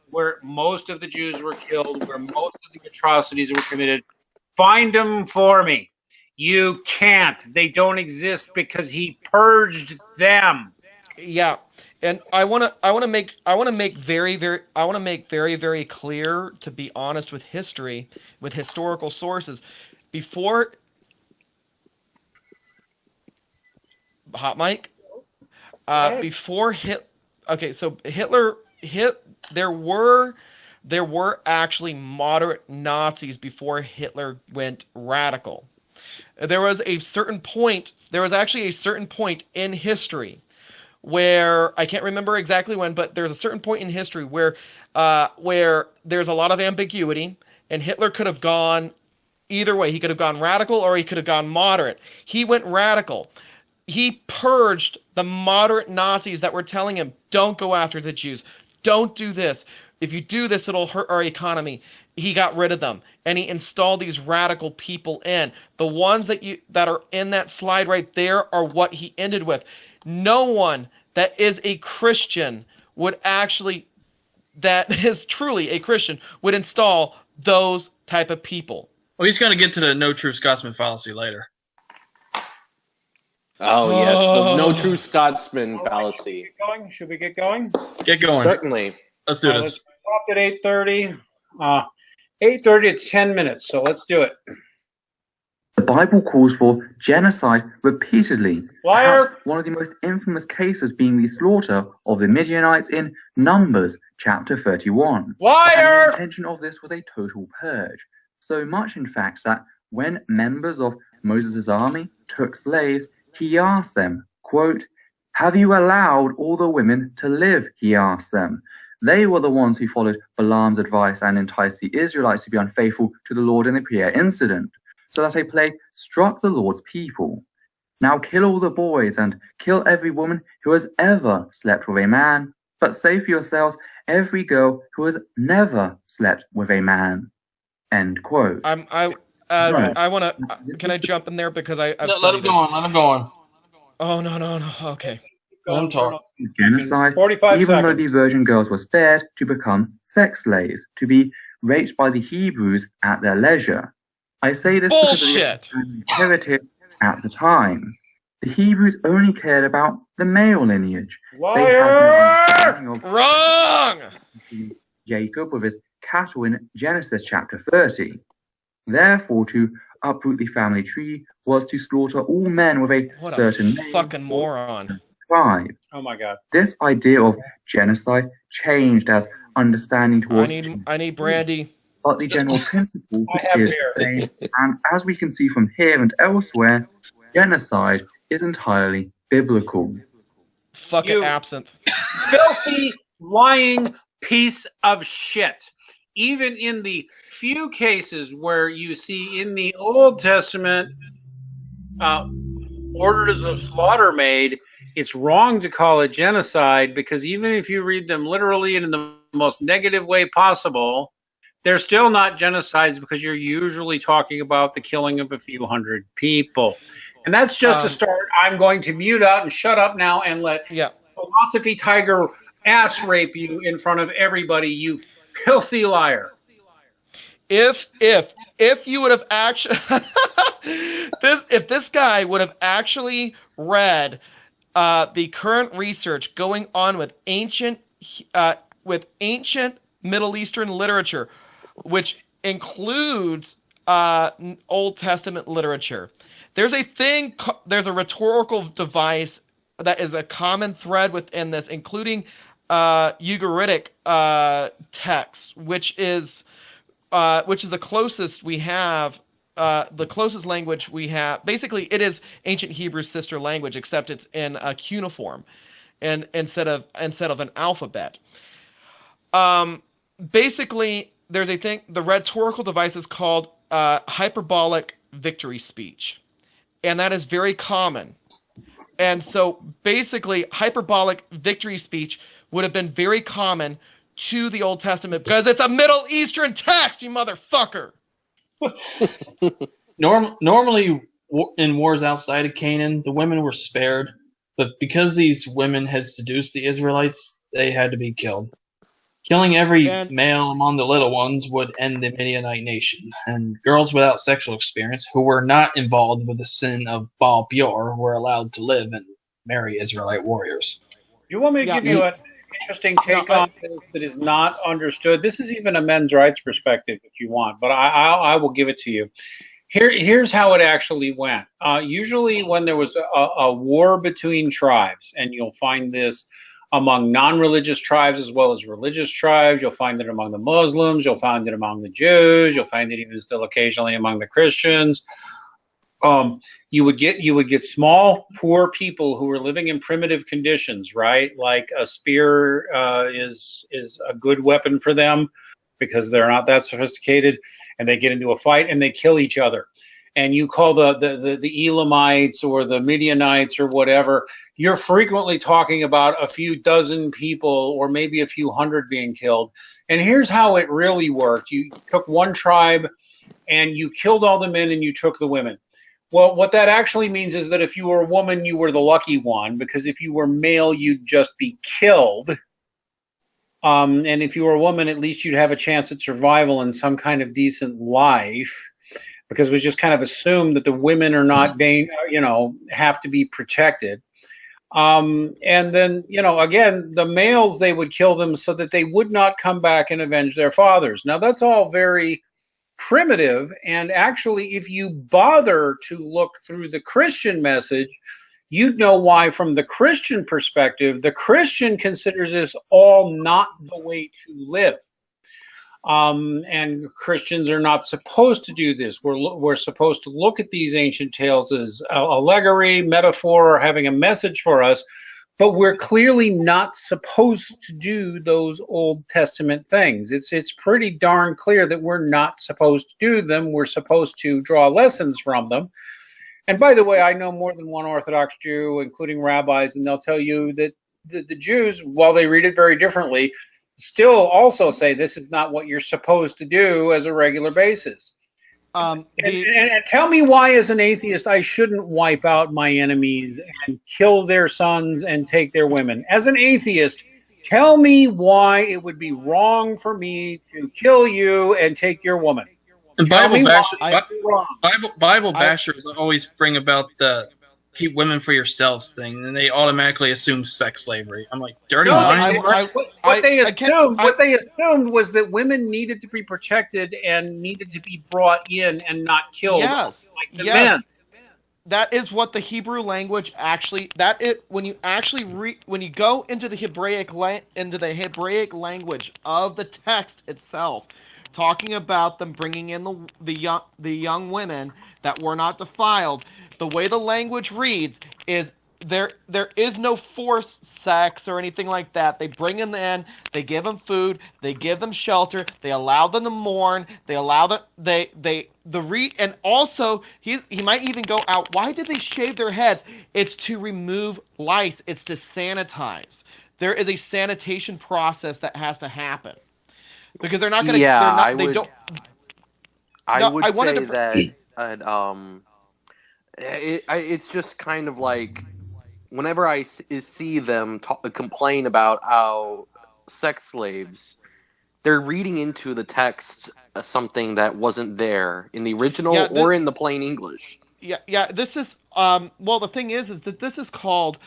where most of the Jews were killed, where most of the atrocities were committed. Find them for me. You can't. They don't exist because he purged them.
Yeah. And I want to make very very clear, to be honest, with history, with historical sources, before hot mic, before Hitler. Okay, so there were actually moderate Nazis before Hitler went radical. There was actually a certain point in history where I can't remember exactly when, but there's a certain point in history where there's a lot of ambiguity, and Hitler could have gone either way. He could have gone radical or he could have gone moderate. He went radical. He purged the moderate Nazis that were telling him, don't go after the Jews. Don't do this. If you do this, it'll hurt our economy. He got rid of them, and he installed these radical people in. The ones that are in that slide right there are what he ended with. No one that is a Christian that is truly a Christian, would install those type of people.
Well, he's going to get to the no true Scotsman fallacy later.
Oh, yes, the no true Scotsman fallacy.
Should we get going?
Get going.
Certainly.
Let's do this.
Let's stop at 8:30. 8:30 at 10 minutes, so let's do it.
The Bible calls for genocide repeatedly.
Liar!
Perhaps one of the most infamous cases being the slaughter of the Midianites in Numbers chapter 31.
Liar!
And the intention of this was a total purge. So much, in fact, that when members of Moses' army took slaves, he asked them, quote, "Have you allowed all the women to live?" he asked them. They were the ones who followed Balaam's advice and enticed the Israelites to be unfaithful to the Lord in the Peor incident, so that a plague struck the Lord's people. Now kill all the boys and kill every woman who has ever slept with a man, but save for yourselves every girl who has never slept with a man. End quote.
I want to. Can I jump in there because I've
Let
studied
him
this.
go on. Let him go on.
Oh no. Okay.
Let him talk.
Genocide,
45
even though
seconds.
the virgin girls were spared to become sex slaves, to be raped by the Hebrews at their leisure. I say this because of the
Bullshit.
heritage at the time. The Hebrews only cared about the male lineage. They had no understanding of
Wrong.
Jacob with his cattle in Genesis chapter 30. Therefore, to uproot the family tree was to slaughter all men with a
What
certain
a
name
fucking
or
moron.
tribe.
Oh my God.
This idea of genocide changed as understanding towards
I need brandy.
but the general principle
I have
is
beer.
the same, and as we can see from here and elsewhere, genocide is entirely biblical.
Fucking
You-
absinthe.
Filthy, lying piece of shit. Even in the few cases where you see in the Old Testament orders of slaughter made, it's wrong to call it genocide, because even if you read them literally and in the most negative way possible, they're still not genocides, because you're usually talking about the killing of a few hundred people. And that's just a start. I'm going to mute out and shut up now and let Philosophy Tiger ass rape you in front of everybody, you filthy liar.
If you would have actually if this guy would have actually read the current research going on with ancient Middle Eastern literature, which includes Old Testament literature, there's a rhetorical device that is a common thread within this, including Ugaritic texts, which is the closest we have, the closest language we have. Basically, it is ancient Hebrew's sister language, except it's in a cuneiform, and instead of an alphabet. Basically, there's a thing. The rhetorical device is called hyperbolic victory speech, and that is very common. And so, basically, hyperbolic victory speech would have been very common to the Old Testament because it's a Middle Eastern text, you motherfucker.
Normally, in wars outside of Canaan, the women were spared, but because these women had seduced the Israelites, they had to be killed. Killing every male among the little ones would end the Midianite nation, and girls without sexual experience who were not involved with the sin of Baal Peor were allowed to live and marry Israelite warriors.
You want me to give you an interesting take on this that is not understood? This is even a men's rights perspective if you want, but I will give it to you. Here's how it actually went. Usually when there was a war between tribes, and you'll find this among non-religious tribes as well as religious tribes, you'll find it among the Muslims, you'll find it among the Jews, you'll find it even still occasionally among the Christians. You would get small, poor people who were living in primitive conditions, right? Like a spear is a good weapon for them because they're not that sophisticated, and they get into a fight and they kill each other. And you call the Elamites or the Midianites or whatever, you're frequently talking about a few dozen people or maybe a few hundred being killed. And here's how it really worked. You took one tribe and you killed all the men and you took the women. Well, what that actually means is that if you were a woman, you were the lucky one, because if you were male, you'd just be killed. And if you were a woman, at least you'd have a chance at survival and some kind of decent life, because it was just kind of assumed that the women are not have to be protected. And then, again, the males, they would kill them so that they would not come back and avenge their fathers. Now, that's all very primitive, and actually, if you bother to look through the Christian message, you'd know why, from the Christian perspective, the Christian considers this all not the way to live. And Christians are not supposed to do this. We're supposed to look at these ancient tales as allegory, metaphor, or having a message for us, but we're clearly not supposed to do those Old Testament things. It's pretty darn clear that we're not supposed to do them. We're supposed to draw lessons from them. And by the way, I know more than one Orthodox Jew, including rabbis, and they'll tell you that the Jews, while they read it very differently, still also say this is not what you're supposed to do as a regular basis. And tell me why, as an atheist, I shouldn't wipe out my enemies and kill their sons and take their women. As an atheist, tell me why it would be wrong for me to kill you and take your woman.
And
Tell me why
Bible bashers always bring about the keep women for yourselves thing, and they automatically assume sex slavery. I'm like, dirty mind.
What they assumed was that women needed to be protected and needed to be brought in and not killed.
Yes,
like the men.
That is what the Hebrew language actually. When you go into the Hebraic language of the text itself, talking about them bringing in the young women that were not defiled. The way the language reads is there is no forced sex or anything like that. They bring them in, they give them food, they give them shelter, they allow them to mourn, they allow and also he might even go out. Why did they shave their heads? It's to remove lice. It's to sanitize. There is a sanitation process that has to happen. Because they're not going to.
Yeah,
I
would say that it's just kind of like whenever I see them complain about how sex slaves, they're reading into the text something that wasn't there in the original or in the plain English.
Yeah. This is well, the thing is that this is called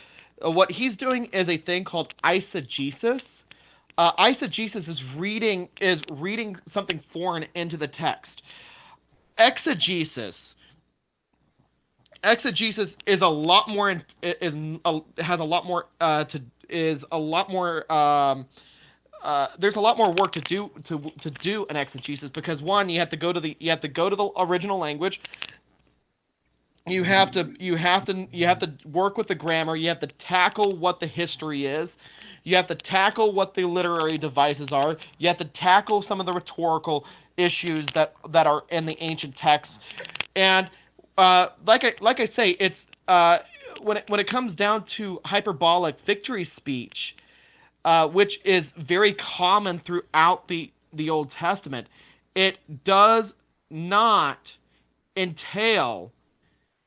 what he's doing is a thing called eisegesis. Eisegesis is reading something foreign into the text. Exegesis is a lot more there's a lot more work to do an exegesis, because one, you have to go to the original language. You have to work with the grammar. You have to tackle what the history is. You have to tackle what the literary devices are. You have to tackle some of the rhetorical issues that are in the ancient texts. And like I say, it's when it comes down to hyperbolic victory speech, which is very common throughout the Old Testament, it does not entail.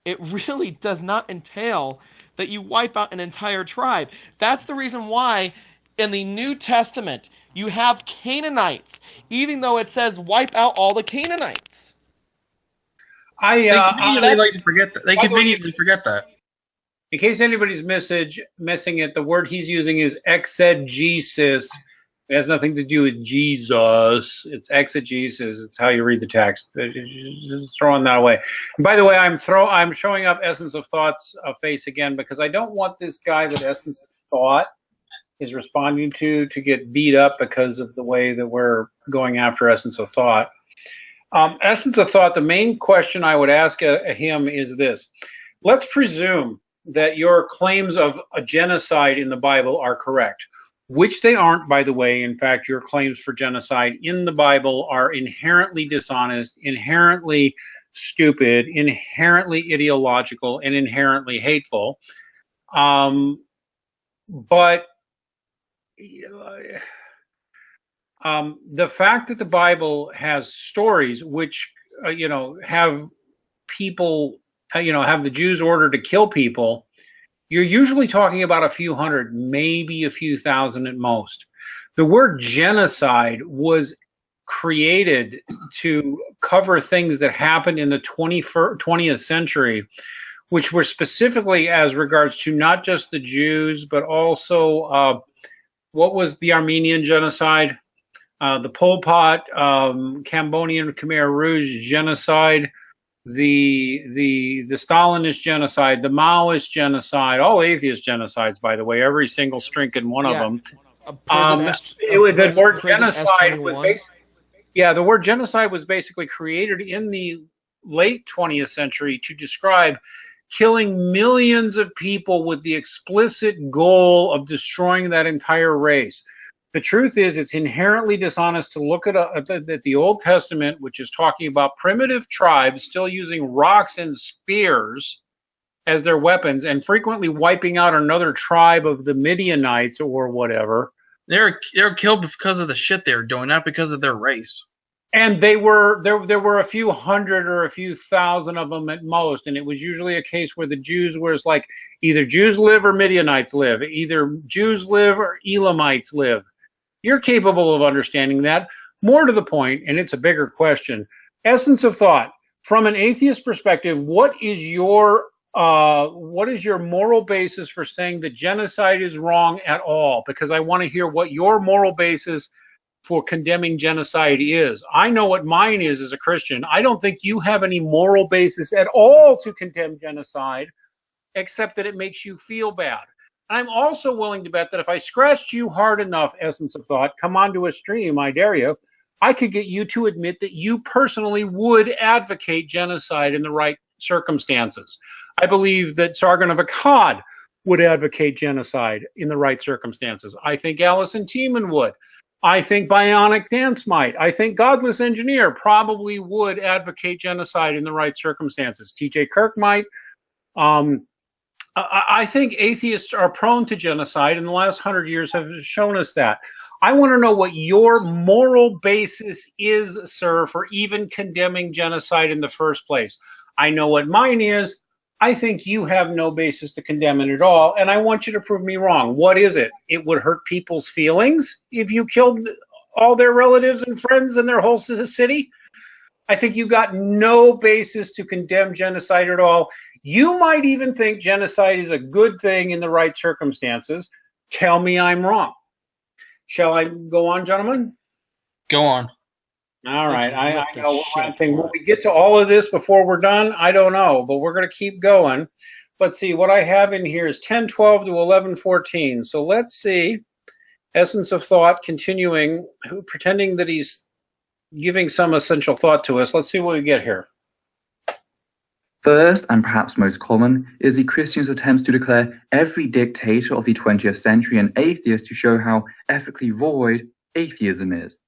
It really does not entail that you wipe out an entire tribe. That's the reason why in the New Testament you have Canaanites, even though it says wipe out all the Canaanites.
They conveniently like to forget that. They conveniently forget that.
In case anybody's missing it, the word he's using is exegesis. It has nothing to do with Jesus. It's exegesis. It's how you read the text. Just throwing that away. And by the way, I'm showing up Essence of Thought's face again because I don't want this guy that Essence of Thought is responding to get beat up because of the way that we're going after Essence of Thought. Essence of Thought, the main question I would ask him is this. Let's presume that your claims of a genocide in the Bible are correct. Which they aren't, by the way. In fact, your claims for genocide in the Bible are inherently dishonest, inherently stupid, inherently ideological, and inherently hateful. But the fact that the Bible has stories which, have people, have the Jews ordered to kill people, you're usually talking about a few hundred, maybe a few thousand at most. The word genocide was created to cover things that happened in the 20th century, which were specifically as regards to not just the Jews, but also what was the Armenian genocide, the Pol Pot, Cambodian Khmer Rouge genocide, the Stalinist genocide, the Maoist genocide, all atheist genocides, by the way, every single strinking one of them. The word genocide was the word genocide was basically created in the late 20th century to describe killing millions of people with the explicit goal of destroying that entire race. The truth is, it's inherently dishonest to look at the Old Testament, which is talking about primitive tribes still using rocks and spears, as their weapons and frequently wiping out another tribe of the Midianites or whatever.
They're killed because of the shit they were doing, not because of their race.
And there were a few hundred or a few thousand of them at most, and it was usually a case where the Jews were like either Jews live or Midianites live, either Jews live or Elamites live. You're capable of understanding that. More to the point, and it's a bigger question, essence of thought. From an atheist perspective, what is your moral basis for saying that genocide is wrong at all? Because I want to hear what your moral basis for condemning genocide is. I know what mine is as a Christian. I don't think you have any moral basis at all to condemn genocide, except that it makes you feel bad. I'm also willing to bet that if I scratched you hard enough, essence of thought, come onto a stream, I dare you, I could get you to admit that you personally would advocate genocide in the right circumstances. I believe that Sargon of Akkad would advocate genocide in the right circumstances. I think Alison Tiemann would. I think Bionic Dance might. I think Godless Engineer probably would advocate genocide in the right circumstances. TJ Kirk might. I think atheists are prone to genocide, and the last 100 years have shown us that. I want to know what your moral basis is, sir, for even condemning genocide in the first place. I know what mine is. I think you have no basis to condemn it at all, and I want you to prove me wrong. What is it? It would hurt people's feelings if you killed all their relatives and friends in their whole city? I think you got no basis to condemn genocide at all. You might even think genocide is a good thing in the right circumstances. Tell me I'm wrong. Shall I go on, gentlemen?
Go on.
All right. I know one thing. Will we get to all of this before we're done? I don't know, but we're going to keep going. Let's see. What I have in here is 10:12 to 11:14. So let's see. Essence of Thought continuing, pretending that he's giving some essential thought to us. Let's see what we get here.
First, and perhaps most common, is the Christian's attempts to declare every dictator of the 20th century an atheist to show how ethically void atheism is.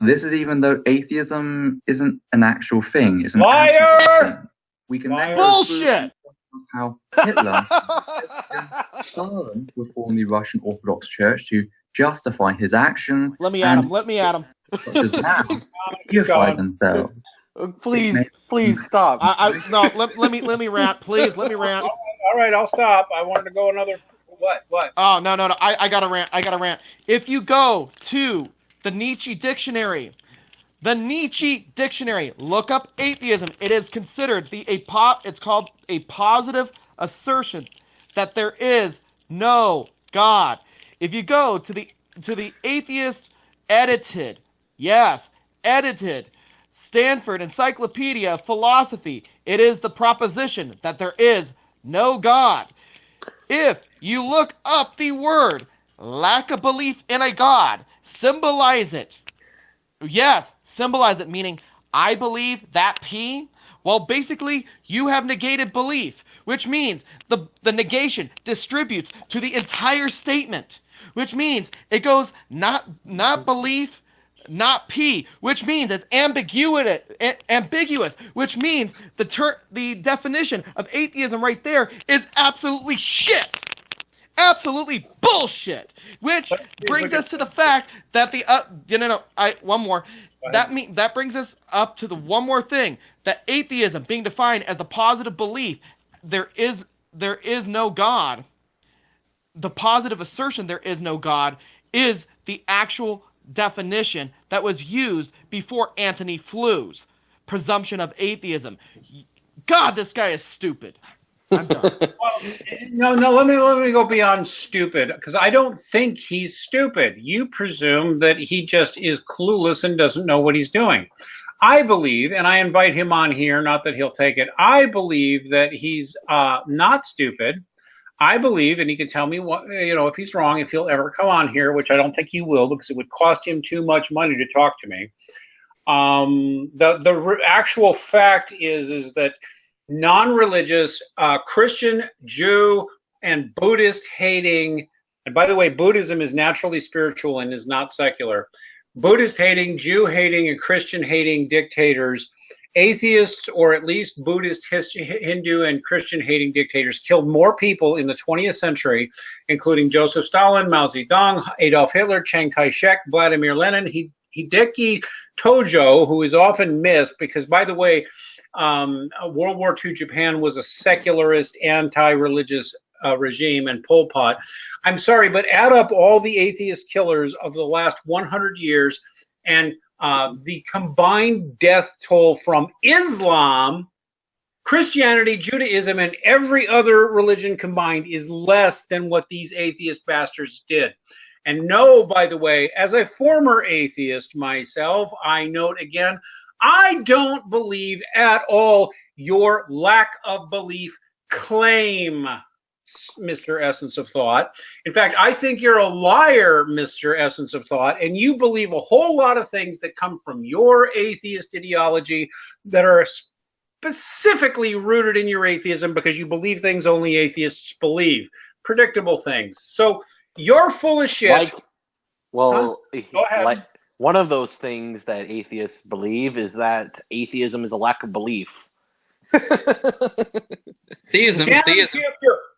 This is even though atheism isn't an actual thing. It's an
liar!
We can
bullshit!
How Hitler Stalin would form the Russian Orthodox Church to justify his actions.
Let me at him. Let me at him.
Such as now, unify themselves.
Please stop.
No, let me rant, please. Let me rant.
All right, I'll stop. I wanted to go another. What?
Oh no! I gotta rant. If you go to the Nietzsche dictionary, look up atheism. It is considered it's called a positive assertion that there is no God. If you go to the atheist edited Stanford Encyclopedia of Philosophy, it is the proposition that there is no God. If you look up the word lack of belief in a God, symbolize it. Yes, symbolize it, meaning I believe that P. Well, basically, you have negated belief, which means the negation distributes to the entire statement, which means it goes not belief, not P, which means it's ambiguous, which means the definition of atheism right there is absolutely shit. Absolutely bullshit. Which brings us to the fact that one more. That brings us up to the one more thing, that atheism being defined as the positive belief there is no God. The positive assertion there is no God is the actual definition that was used before Antony Flou's presumption of atheism. God, this guy is stupid. I'm done.
Well, no. Let me go beyond stupid, because I don't think he's stupid. You presume that he just is clueless and doesn't know what he's doing. I believe, and I invite him on here, not that he'll take it. I believe that he's not stupid. I believe, and he can tell me what, if he's wrong, if he'll ever come on here, which I don't think he will, because it would cost him too much money to talk to me. The actual fact is that non-religious, Christian, Jew, and Buddhist hating, and by the way, Buddhism is naturally spiritual and is not secular. Buddhist hating, Jew hating, and Christian hating dictators atheists, or at least Buddhist, Hindu, and Christian hating dictators killed more people in the 20th century, including Joseph Stalin, Mao Zedong, Adolf Hitler, Chiang Kai-shek, Vladimir Lenin, Hideki Tojo, who is often missed because, by the way, World War II Japan was a secularist, anti-religious regime, and Pol Pot. I'm sorry, but add up all the atheist killers of the last 100 years and the combined death toll from Islam, Christianity, Judaism, and every other religion combined is less than what these atheist bastards did. And no, by the way, as a former atheist myself, I note again, I don't believe at all your lack of belief claim, Mr. Essence of Thought. In fact, I think you're a liar, Mr. Essence of Thought, and you believe a whole lot of things that come from your atheist ideology that are specifically rooted in your atheism because you believe things only atheists believe. Predictable things. So you're full of shit.
Go ahead.
Like,
one of those things that atheists believe is that atheism is a lack of belief.
Theism.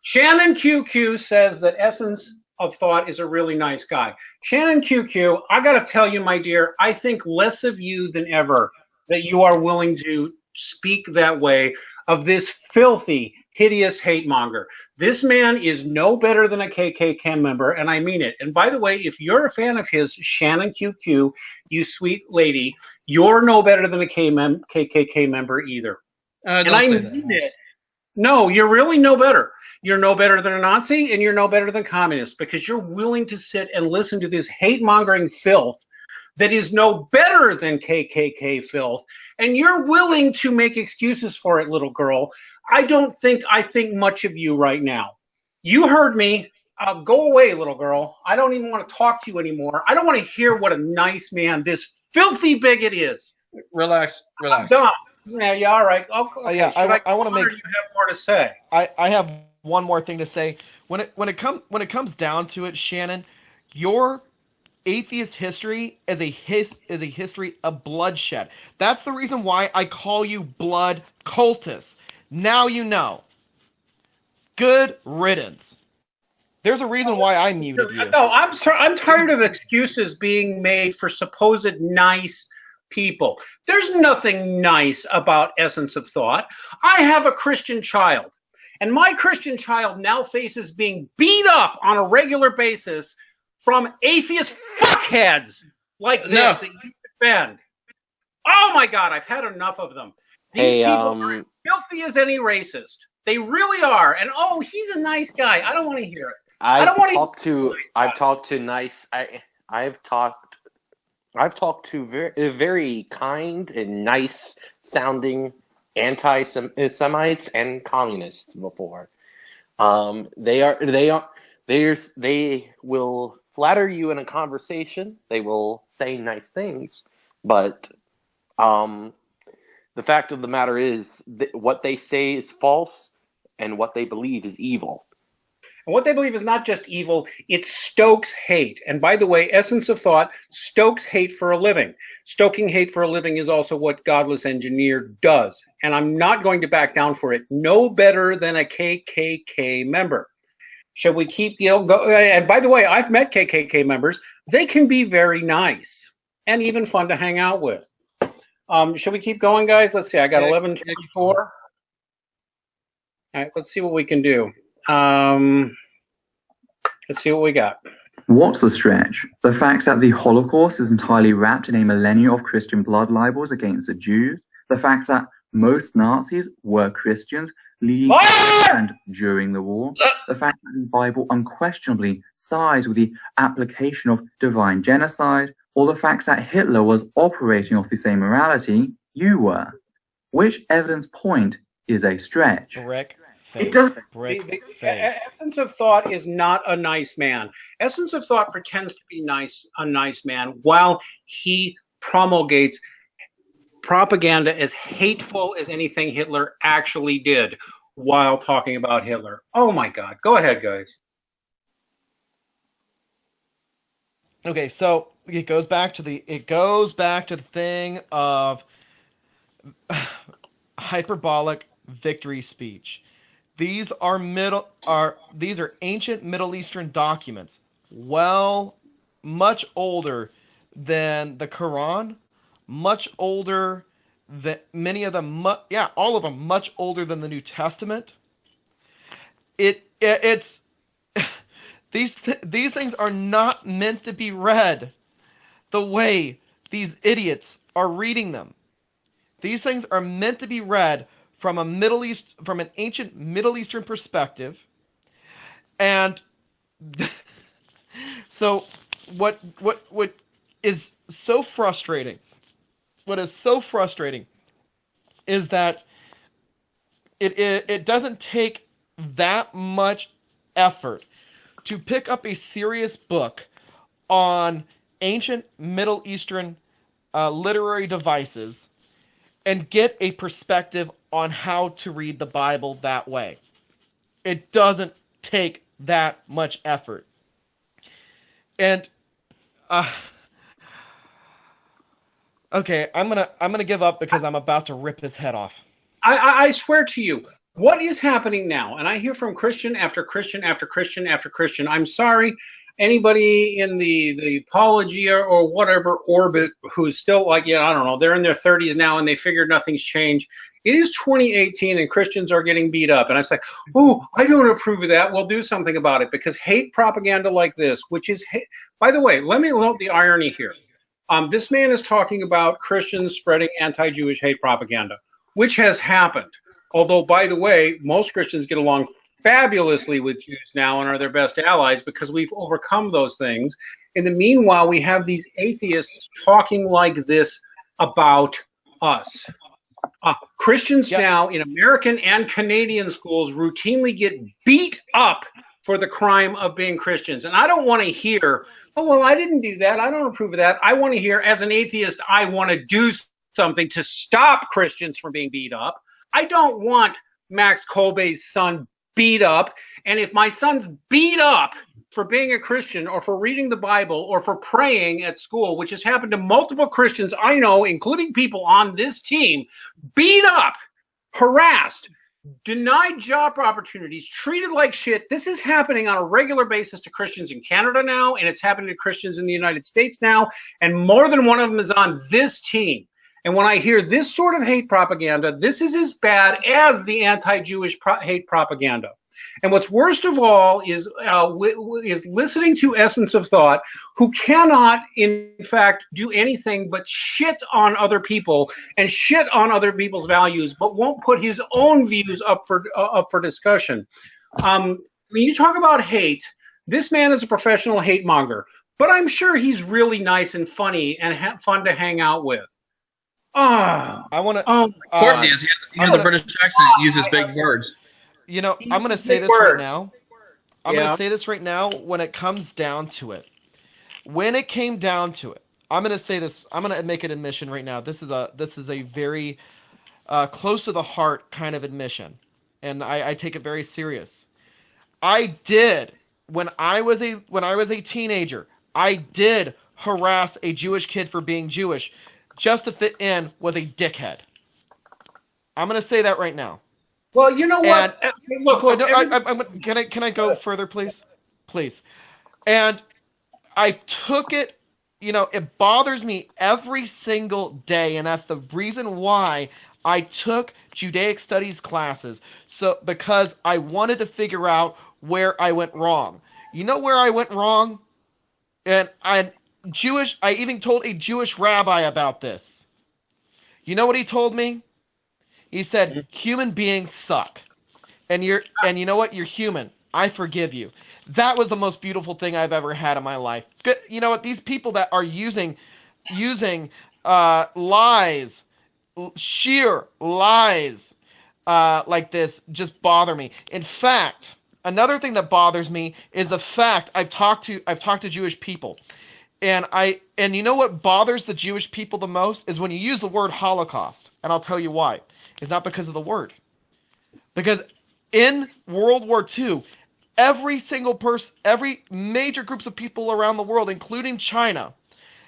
Shannon QQ says that Essence of Thought is a really nice guy. Shannon QQ, I got to tell you, my dear, I think less of you than ever that you are willing to speak that way of this filthy, hideous hate monger. This man is no better than a KKK member, and I mean it. And by the way, if you're a fan of his, Shannon QQ, you sweet lady, you're no better than a KKK member either. And I mean it. No, you're really no better. You're no better than a Nazi, and you're no better than communist because you're willing to sit and listen to this hate-mongering filth that is no better than KKK filth, and you're willing to make excuses for it, little girl. I think much of you right now. You heard me. Go away, little girl. I don't even want to talk to you anymore. I don't want to hear what a nice man this filthy bigot is.
Relax.
I'm done. Yeah, all right. Okay.
Yeah, I want to make.
You have more to say.
I have one more thing to say. When it comes down to it, Shannon, your atheist history is a history of bloodshed. That's the reason why I call you blood cultist. Now you know. Good riddance. There's a reason why I muted you.
No, I'm tired of excuses being made for supposed nice people. There's nothing nice about Essence of Thought. I have a Christian child, and my Christian child now faces being beat up on a regular basis from atheist fuckheads like this that you defend. Oh my God, I've had enough of them. These people are as filthy as any racist. They really are. And oh, he's a nice guy. I don't want to hear it. I've
talked to very kind and nice sounding anti-Semites and communists before. They will flatter you in a conversation. They will say nice things, but the fact of the matter is that what they say is false, and what they believe is evil.
And what they believe is not just evil, it stokes hate. And by the way, Essence of Thought stokes hate for a living. Stoking hate for a living is also what Godless Engineer does. And I'm not going to back down for it. No better than a KKK member. Shall we keep going? And by the way, I've met KKK members. They can be very nice and even fun to hang out with. Shall we keep going, guys? Let's see. I got 11:24. All right, let's see what we can do. Let's see what we got.
What's the stretch? The fact that the Holocaust is entirely wrapped in a millennia of Christian blood libels against the Jews, the fact that most Nazis were Christians leading and during the war, the fact that the Bible unquestionably sides with the application of divine genocide, or the fact that Hitler was operating off the same morality you were. Which evidence point is a stretch?
It does. Essence of Thought is not a nice man. Essence of Thought pretends to be a nice man while he promulgates propaganda as hateful as anything Hitler actually did while talking about Hitler. Oh my God. Go ahead, guys.
Okay, so it goes back to the thing of hyperbolic victory speech. These are ancient Middle Eastern documents, much older than the Quran, much older than many of them. All of them much older than the New Testament. It's these things are not meant to be read the way these idiots are reading them. These things are meant to be read from an ancient Middle Eastern perspective. And so what is so frustrating is that it doesn't take that much effort to pick up a serious book on ancient Middle Eastern literary devices and get a perspective on how to read the Bible that way. It doesn't take that much effort. And okay, I'm gonna give up because I'm about to rip his head off.
I swear to you, what is happening now? And I hear from Christian after Christian after Christian after Christian. I'm sorry, anybody in the apologia or whatever orbit who's still like, I don't know, they're in their 30s now and they figured nothing's changed. It is 2018 and Christians are getting beat up. And I was like, oh, I don't approve of that. We'll do something about it, because hate propaganda like this, which is hate. By the way, let me note the irony here. This man is talking about Christians spreading anti-Jewish hate propaganda, which has happened. Although, by the way, most Christians get along fabulously with Jews now and are their best allies because we've overcome those things. In the meanwhile, we have these atheists talking like this about us. Christians now in American and Canadian schools routinely get beat up for the crime of being Christians. And I don't want to hear, oh, well, I didn't do that. I don't approve of that. I want to hear, as an atheist, I want to do something to stop Christians from being beat up. I don't want Max Kolbe's son beat up. And if my son's beat up for being a Christian or for reading the Bible or for praying at school, which has happened to multiple Christians I know, including people on this team, beat up, harassed, denied job opportunities, treated like shit. This is happening on a regular basis to Christians in Canada now, and it's happening to Christians in the United States now, and more than one of them is on this team. And when I hear this sort of hate propaganda, this is as bad as the anti-Jewish hate propaganda. And what's worst of all is listening to Essence of Thought, who cannot, in fact, do anything but shit on other people and shit on other people's values, but won't put his own views up for discussion. When you talk about hate, this man is a professional hate monger, but I'm sure he's really nice and funny and fun to hang out with.
I want to.
Of course he is. He has a British accent. Uses big words.
You know, I'm going to say this right now. I'm going to say this right now when it comes down to it. When it came down to it, I'm going to say this. I'm going to make an admission right now. This is a very close to the heart kind of admission, and I take it very serious. I did when I was a teenager. I did harass a Jewish kid for being Jewish, just to fit in with a dickhead. I'm going to say that right now.
Well, you know what? Look,
can I go further, please? Please. And I took it, it bothers me every single day, and that's the reason why I took Judaic Studies classes, because I wanted to figure out where I went wrong. You know where I went wrong? And I even told a Jewish rabbi about this. You know what he told me? He said, human beings suck. And you know what? You're human. I forgive you. That was the most beautiful thing I've ever had in my life. You know what? These people that are using lies, sheer lies like this just bother me. In fact, another thing that bothers me is the fact I've talked to Jewish people. And you know what bothers the Jewish people the most is when you use the word Holocaust. And I'll tell you why. It's not because of the word. Because in World War II, every major groups of people around the world, including China,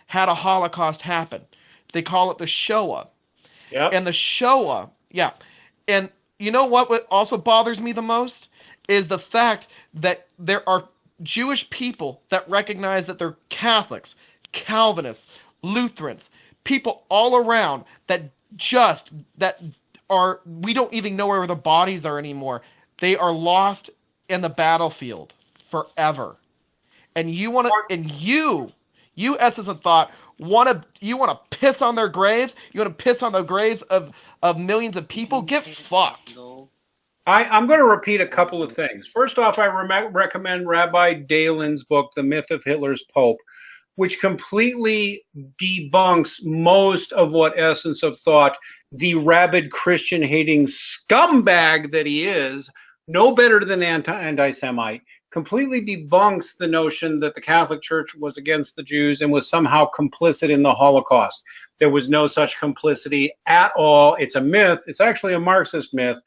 had a Holocaust happen. They call it the Shoah.
Yep.
And the Shoah, yeah. And you know what also bothers me the most is the fact that there are Jewish people that recognize that they're Catholics, Calvinists, Lutherans, people all around that we don't even know where the bodies are anymore. They are lost in the battlefield forever. And you Essence of Thought want to piss on their graves? You want to piss on the graves of millions of people? Get fucked.
I'm going to repeat a couple of things. First off, I recommend Rabbi Dalin's book, The Myth of Hitler's Pope, which completely debunks most of what Essence of Thought, the rabid Christian-hating scumbag that he is, no better than anti-Semite, completely debunks the notion that the Catholic Church was against the Jews and was somehow complicit in the Holocaust. There was no such complicity at all. It's a myth. It's actually a Marxist myth,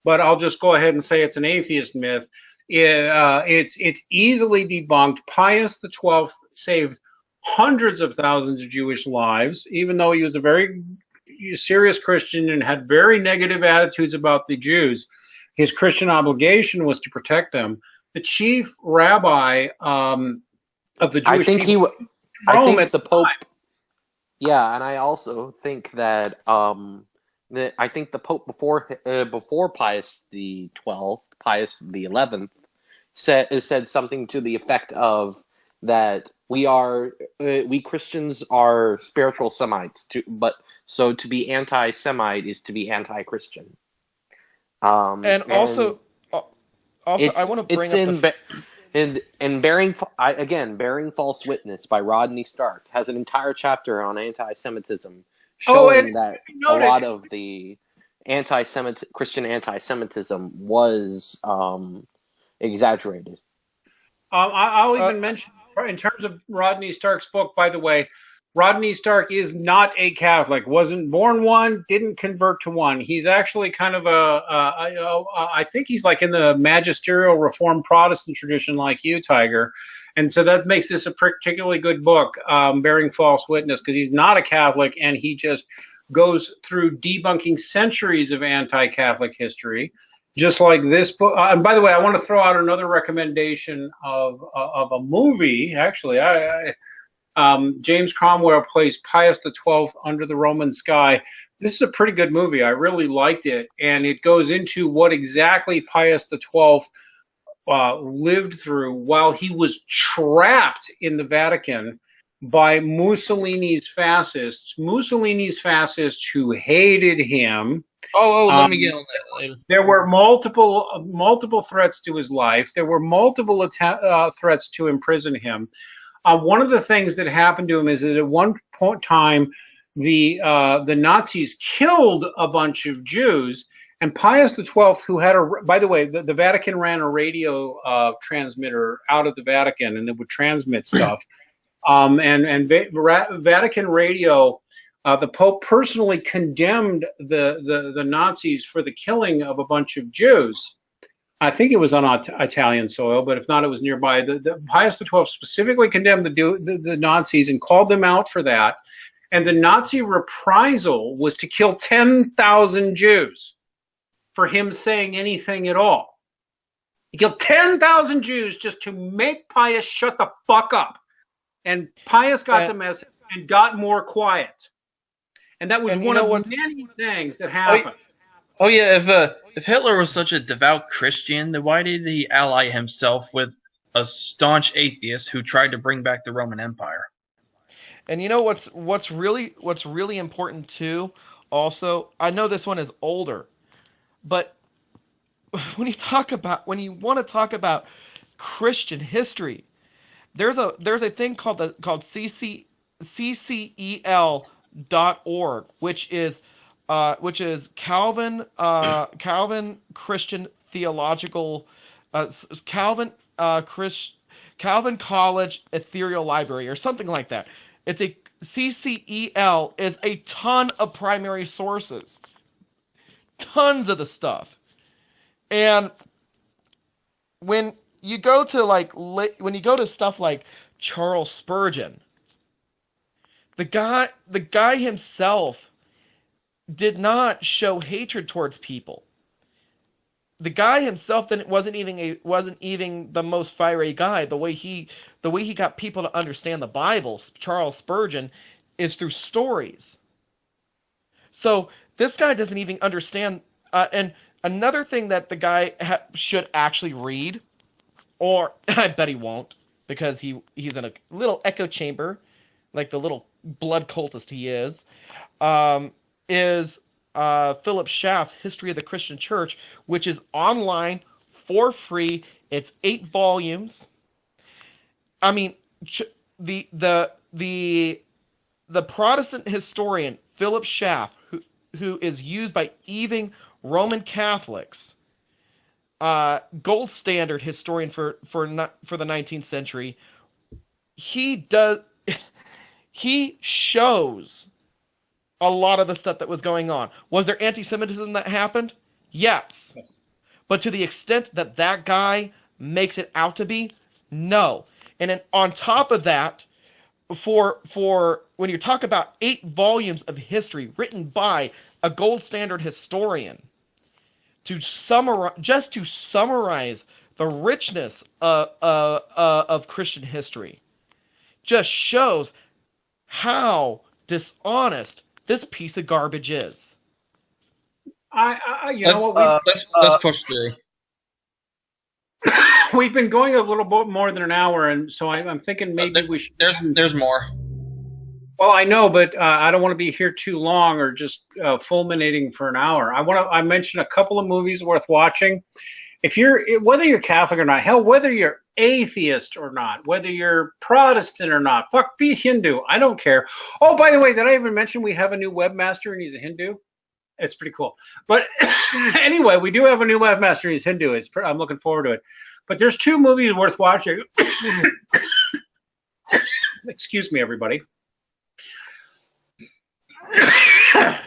but I'll just go ahead and say it's an atheist myth. It's easily debunked. Pius XII saved hundreds of thousands of Jewish lives, even though he was a very serious Christian and had very negative attitudes about the Jews. His Christian obligation was to protect them. The chief rabbi of the Jewish people,
I think the Pope. Yeah, and I also think that I think the Pope before Pius XII, Pius XI, said something to the effect of that we Christians are spiritual Semites, so to be anti-Semite is to be anti-Christian.
And also I want to bring up Bearing False Witness by Rodney Stark has an entire chapter on anti-Semitism, showing that a lot of the Christian anti-Semitism was exaggerated.
I'll even mention, in terms of Rodney Stark's book, by the way, Rodney Stark is not a Catholic, wasn't born one, didn't convert to one. He's actually kind of I think he's like in the magisterial Reformed Protestant tradition like you, Tiger. And so that makes this a particularly good book, Bearing False Witness, because he's not a Catholic and he just goes through debunking centuries of anti-Catholic history, just like this book. And by the way, I want to throw out another recommendation of a movie. Actually, James Cromwell plays Pius XII under the Roman sky. This is a pretty good movie. I really liked it. And it goes into what exactly Pius XII lived through while he was trapped in the Vatican by Mussolini's fascists. Mussolini's fascists who hated him.
Let me get on that later.
There were multiple threats to his life. There were multiple threats to imprison him. One of the things that happened to him is that at one point in time, the Nazis killed a bunch of Jews, and Pius XII, who had by the way, the Vatican ran a radio transmitter out of the Vatican, and it would transmit stuff. Vatican radio, the Pope personally condemned the Nazis for the killing of a bunch of Jews. I think it was on Italian soil, but if not, it was nearby. The Pius XII specifically condemned the Nazis and called them out for that. And the Nazi reprisal was to kill 10,000 Jews for him saying anything at all. He killed 10,000 Jews just to make Pius shut the fuck up. And Pius got the message and got more quiet. And that was one of many things that happened.
Oh yeah, if Hitler was such a devout Christian, then why did he ally himself with a staunch atheist who tried to bring back the Roman Empire?
And you know what's really important too? Also, I know this one is older, but when you want to talk about Christian history, there's a thing called CCEL.org, which is Calvin Christian Theological Calvin College Ethereal Library or something like that. It's a CCEL is a ton of primary sources, tons of the stuff, and when you go to stuff like Charles Spurgeon, the guy himself did not show hatred towards people. The guy himself then wasn't even the most fiery guy. The way he got people to understand the Bible, Charles Spurgeon, is through stories. So this guy doesn't even understand. And another thing that the guy should actually read, or I bet he won't, because he's in a little echo chamber, like the little blood cultist he is Philip Schaff's History of the Christian Church, which is online for free. It's 8 volumes. I mean, the Protestant historian Philip Schaff, who is used by even Roman Catholics, gold standard historian for the 19th century, he shows a lot of the stuff that was going on. Was there anti-Semitism that happened? Yes. But to the extent that that guy makes it out to be, no. And then on top of that, for when you talk about 8 volumes of history written by a gold standard historian, to summarize the richness of Christian history, just shows how dishonest this piece of garbage is.
Let's push through.
We've been going a little bit more than an hour, and so I'm thinking maybe we should.
There's more.
Well, I know, but I don't want to be here too long or just fulminating for an hour. I mentioned a couple of movies worth watching. Whether you're Catholic or not, hell, whether you're atheist or not, whether you're Protestant or not, fuck, be Hindu. I don't care. Oh, by the way, did I even mention we have a new webmaster and he's a Hindu? It's pretty cool. But anyway, we do have a new webmaster and he's Hindu. I'm looking forward to it. But there's 2 movies worth watching. Excuse me, everybody.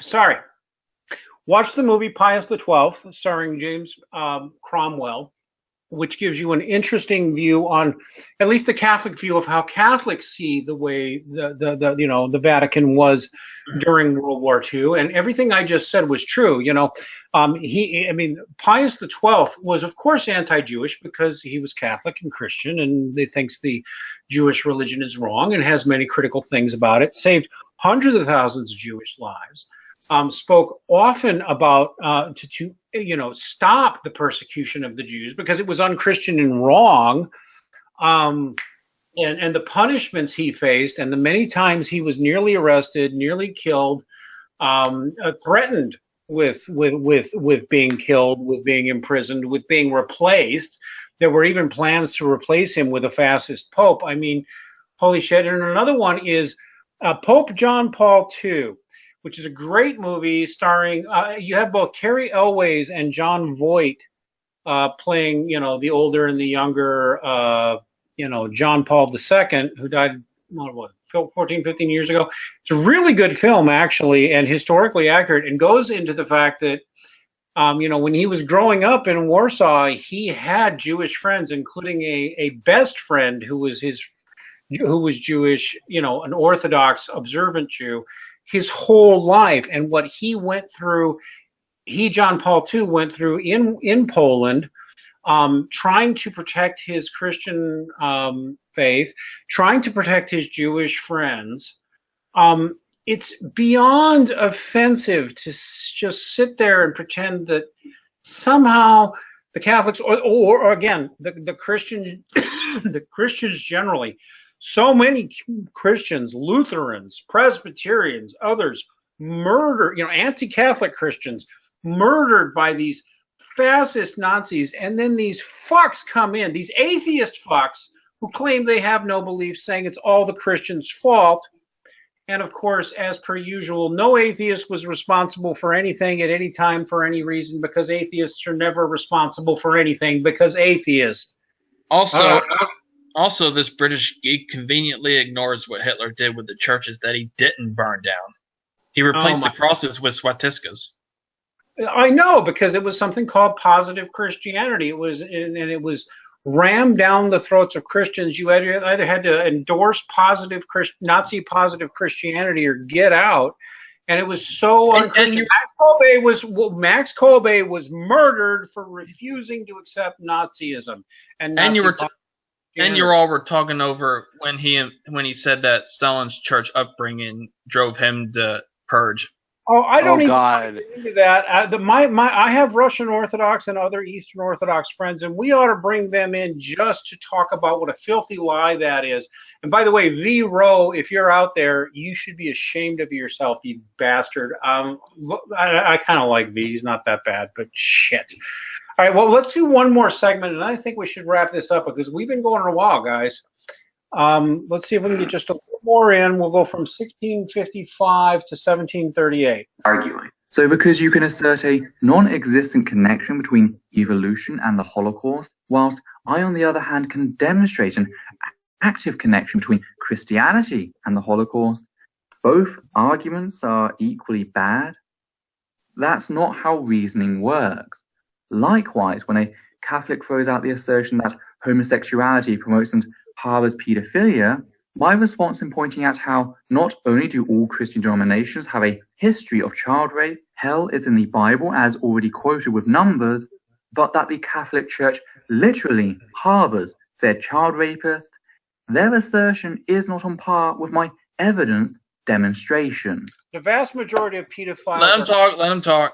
Sorry. Watch the movie Pius XII, starring James Cromwell, which gives you an interesting view on at least the Catholic view of how Catholics see the way the Vatican was during World War II, and everything I just said was true. Pius XII was of course anti-Jewish because he was Catholic and Christian, and he thinks the Jewish religion is wrong and has many critical things about it. Saved hundreds of thousands of Jewish lives. Spoke often about to stop the persecution of the Jews because it was unchristian and wrong, and the punishments he faced, and the many times he was nearly arrested, nearly killed, threatened with being killed, with being imprisoned, with being replaced. There were even plans to replace him with a fascist pope. I mean, holy shit! And another one is Pope John Paul II, which is a great movie starring, you have both Carrie Elways and John Voight playing, the older and the younger, John Paul II, who died, 14, 15 years ago. It's a really good film, actually, and historically accurate, and goes into the fact that, when he was growing up in Warsaw, he had Jewish friends, including a best friend who was Jewish, an Orthodox observant Jew, his whole life. And what he went through, John Paul II, went through in Poland, trying to protect his Christian faith, trying to protect his Jewish friends. It's beyond offensive to just sit there and pretend that somehow the Catholics, or again, the Christian, the Christians generally, so many Christians, Lutherans, Presbyterians, others murdered, anti-Catholic Christians murdered by these fascist Nazis. And then these fucks come in, these atheist fucks who claim they have no beliefs, saying it's all the Christians' fault. And of course, as per usual, no atheist was responsible for anything at any time for any reason, because atheists are never responsible for anything because atheists.
Also, this British geek conveniently ignores what Hitler did with the churches that he didn't burn down. He replaced the crosses with swastikas.
I know, because it was something called positive Christianity. It was rammed down the throats of Christians. You either had to endorse Nazi positive Christianity or get out. And it was so unchristian. Max Kolbe was murdered for refusing to accept Nazism and Nazi
and you all were talking over when he said that Stalin's church upbringing drove him to purge.
Oh, I don't even
God.
get into that. I have Russian Orthodox and other Eastern Orthodox friends, and we ought to bring them in just to talk about what a filthy lie that is. And by the way, V. Rowe, if you're out there, you should be ashamed of yourself, you bastard. I kind of like V. He's not that bad, but shit. All right, well, let's do one more segment, and I think we should wrap this up because we've been going a while, guys. Let's see if we can get just a little more in. We'll go from 1655 to 1738.
Arguing.
So because you can assert a non-existent connection between evolution and the Holocaust, whilst I, on the other hand, can demonstrate an active connection between Christianity and the Holocaust, both arguments are equally bad. That's not how reasoning works. Likewise, when a Catholic throws out the assertion that homosexuality promotes and harbors paedophilia, my response in pointing out how not only do all Christian denominations have a history of child rape, hell is in the Bible as already quoted with numbers, but that the Catholic Church literally harbors said child rapist, their assertion is not on par with my evidenced demonstration.
The vast majority of pedophiles...
Let him talk.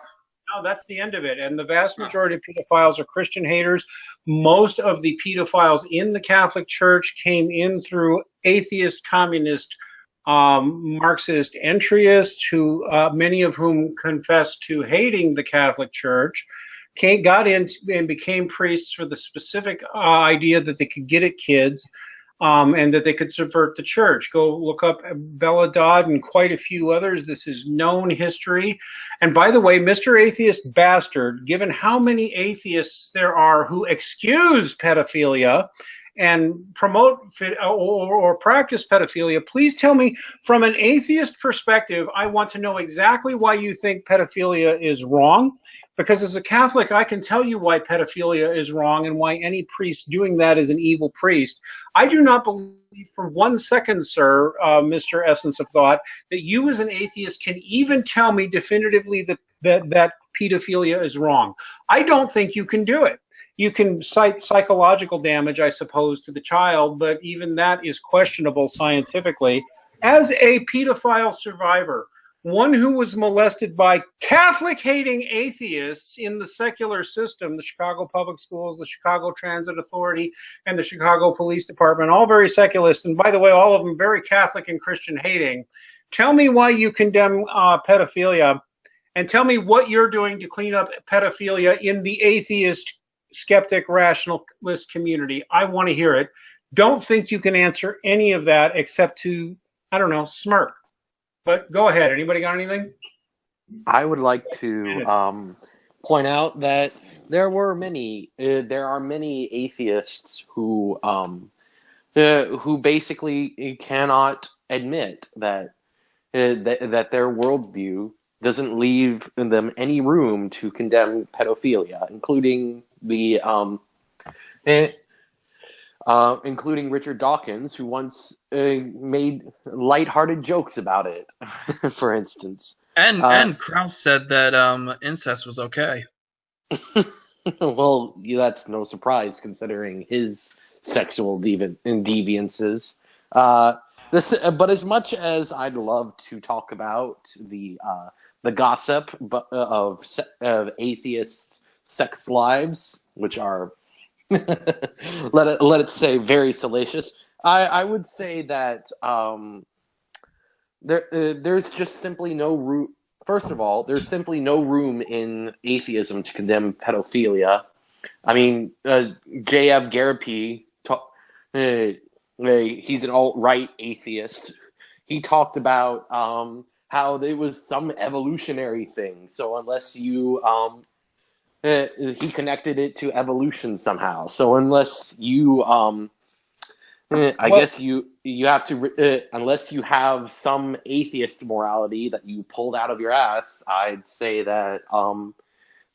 No, that's the end of it. And the vast majority of pedophiles are Christian haters. Most of the pedophiles in the Catholic Church came in through atheist, communist, Marxist entryists, who many of whom confessed to hating the Catholic Church, got in and became priests for the specific idea that they could get at kids. And that they could subvert the church. Go look up Bella Dodd and quite a few others. This is known history. And by the way, Mr. Atheist Bastard, given how many atheists there are who excuse pedophilia and promote or practice pedophilia, please tell me, from an atheist perspective, I want to know exactly why you think pedophilia is wrong. Because as a Catholic, I can tell you why pedophilia is wrong and why any priest doing that is an evil priest. I do not believe for 1 second, sir, Mr. Essence of Thought, that you as an atheist can even tell me definitively that pedophilia is wrong. I don't think you can do it. You can cite psychological damage, I suppose, to the child, but even that is questionable scientifically. As a pedophile survivor, one who was molested by Catholic-hating atheists in the secular system, the Chicago Public Schools, the Chicago Transit Authority, and the Chicago Police Department, all very seculist, and by the way, all of them very Catholic and Christian-hating. Tell me why you condemn pedophilia, and tell me what you're doing to clean up pedophilia in the atheist, skeptic, rationalist community. I want to hear it. Don't think you can answer any of that except to, I don't know, smirk. But go ahead. Anybody got anything?
I would like to point out that there are many atheists who basically cannot admit that their worldview doesn't leave them any room to condemn pedophilia, including including Richard Dawkins, who once made lighthearted jokes about it, for instance.
And Krauss said that incest was okay.
Well, that's no surprise considering his sexual deviances. But as much as I'd love to talk about the gossip of atheist sex lives, which are let it say very salacious, I would say that there's just simply no room. First of all, there's simply no room in atheism to condemn pedophilia. I mean, J.F. Garapi, he's an alt-right atheist. He talked about how there was some evolutionary thing. So unless you he connected it to evolution somehow. So unless you, guess you have to, unless you have some atheist morality that you pulled out of your ass, I'd say that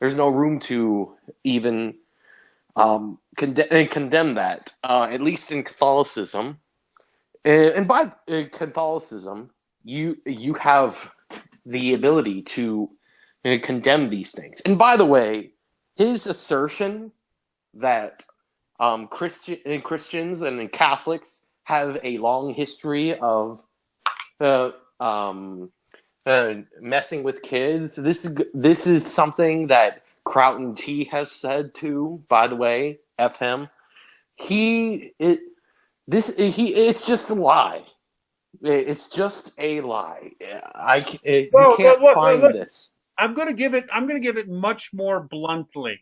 there's no room to even condemn that. At least in Catholicism, and by Catholicism, you have the ability to condemn these things. And by the way, his assertion that Christians and Catholics have a long history of messing with kids. This is something that Crouten T has said too. By the way, F him. It's just a lie. It's just a lie. You can't find this.
I'm going to give it much more bluntly.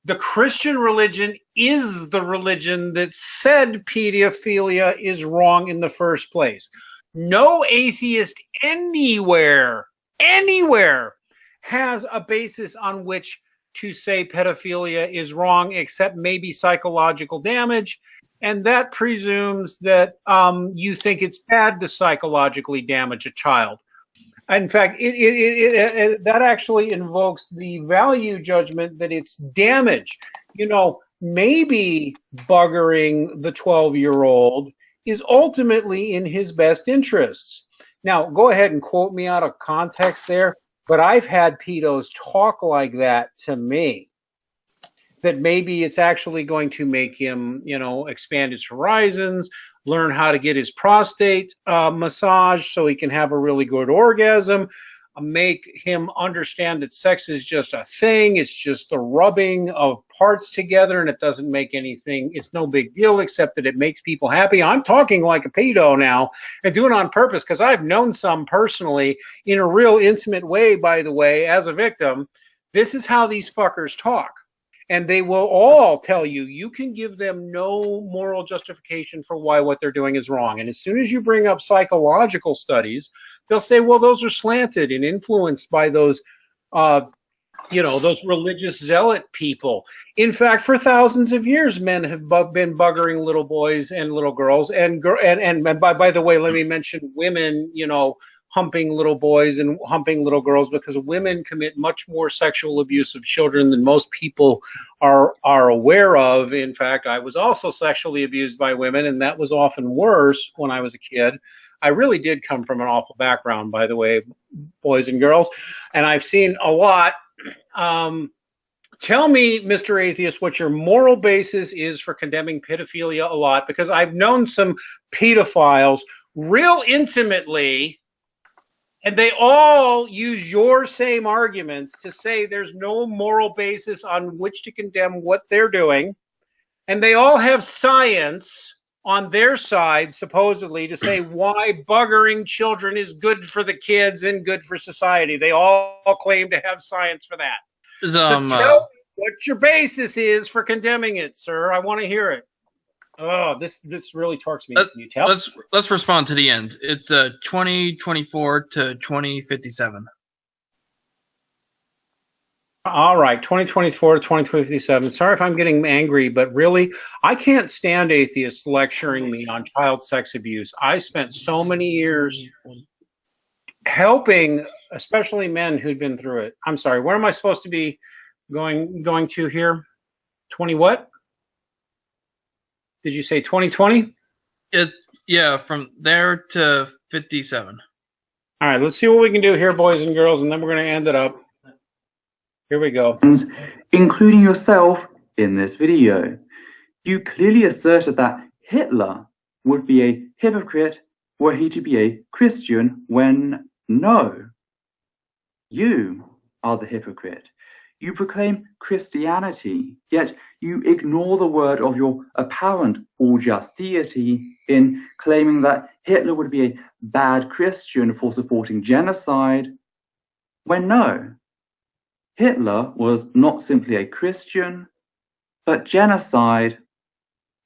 The Christian religion is the religion that said pedophilia is wrong in the first place. No atheist anywhere has a basis on which to say pedophilia is wrong, except maybe psychological damage. And that presumes that you think it's bad to psychologically damage a child. In fact, that actually invokes the value judgment that it's damage. Maybe buggering the 12-year-old is ultimately in his best interests. Now, go ahead and quote me out of context there, but I've had pedos talk like that to me, that maybe it's actually going to make him, expand his horizons, learn how to get his prostate massaged so he can have a really good orgasm, make him understand that sex is just a thing. It's just the rubbing of parts together, and it doesn't make anything. It's no big deal, except that it makes people happy. I'm talking like a pedo now and doing it on purpose, because I've known some personally in a real intimate way, by the way, as a victim. This is how these fuckers talk. And they will all tell you, you can give them no moral justification for why what they're doing is wrong. And as soon as you bring up psychological studies, they'll say, well, those are slanted and influenced by those, those religious zealot people. In fact, for thousands of years, men have been buggering little boys and little girls. And by the way, let me mention women, humping little boys and humping little girls, because women commit much more sexual abuse of children than most people are aware of. In fact, I was also sexually abused by women, and that was often worse when I was a kid. I really did come from an awful background, by the way, boys and girls, and I've seen a lot. Tell me, Mr. Atheist, what your moral basis is for condemning pedophilia a lot, because I've known some pedophiles real intimately, and they all use your same arguments to say there's no moral basis on which to condemn what they're doing. And they all have science on their side, supposedly, to say why buggering children is good for the kids and good for society. They all claim to have science for that. So tell me what your basis is for condemning it, sir. I want to hear it. Oh, this really torques me. Can you tell?
Let's respond to the end. It's 2024 to 2057.
All right, 2024 to 2057. Sorry if I'm getting angry, but really, I can't stand atheists lecturing me on child sex abuse. I spent so many years helping, especially men who'd been through it. I'm sorry, where am I supposed to be going to here? 20 what? Did you say 2020?
Yeah, from there to 57.
All right, let's see what we can do here, boys and girls, and then we're going to end it up. Here we go.
Including yourself in this video. You clearly asserted that Hitler would be a hypocrite were he to be a Christian, when no. You are the hypocrite. You proclaim Christianity, yet you ignore the word of your apparent all-just deity in claiming that Hitler would be a bad Christian for supporting genocide, when no. Hitler was not simply a Christian, but genocide,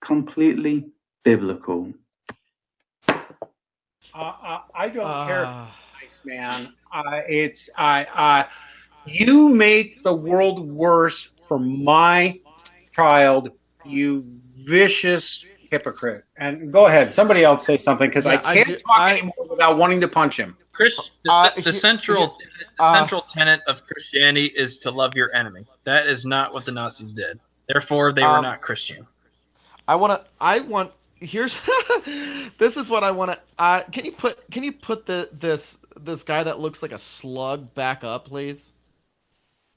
completely biblical.
I don't care, man. You make the world worse for my child, you vicious hypocrite. And go ahead, somebody else say something, because I can't talk anymore without wanting to punch him.
The central tenet of Christianity is to love your enemy. That is not what the Nazis did. Therefore, they were not Christian.
Here's this is what I want to. Can you put this this guy that looks like a slug back up, please?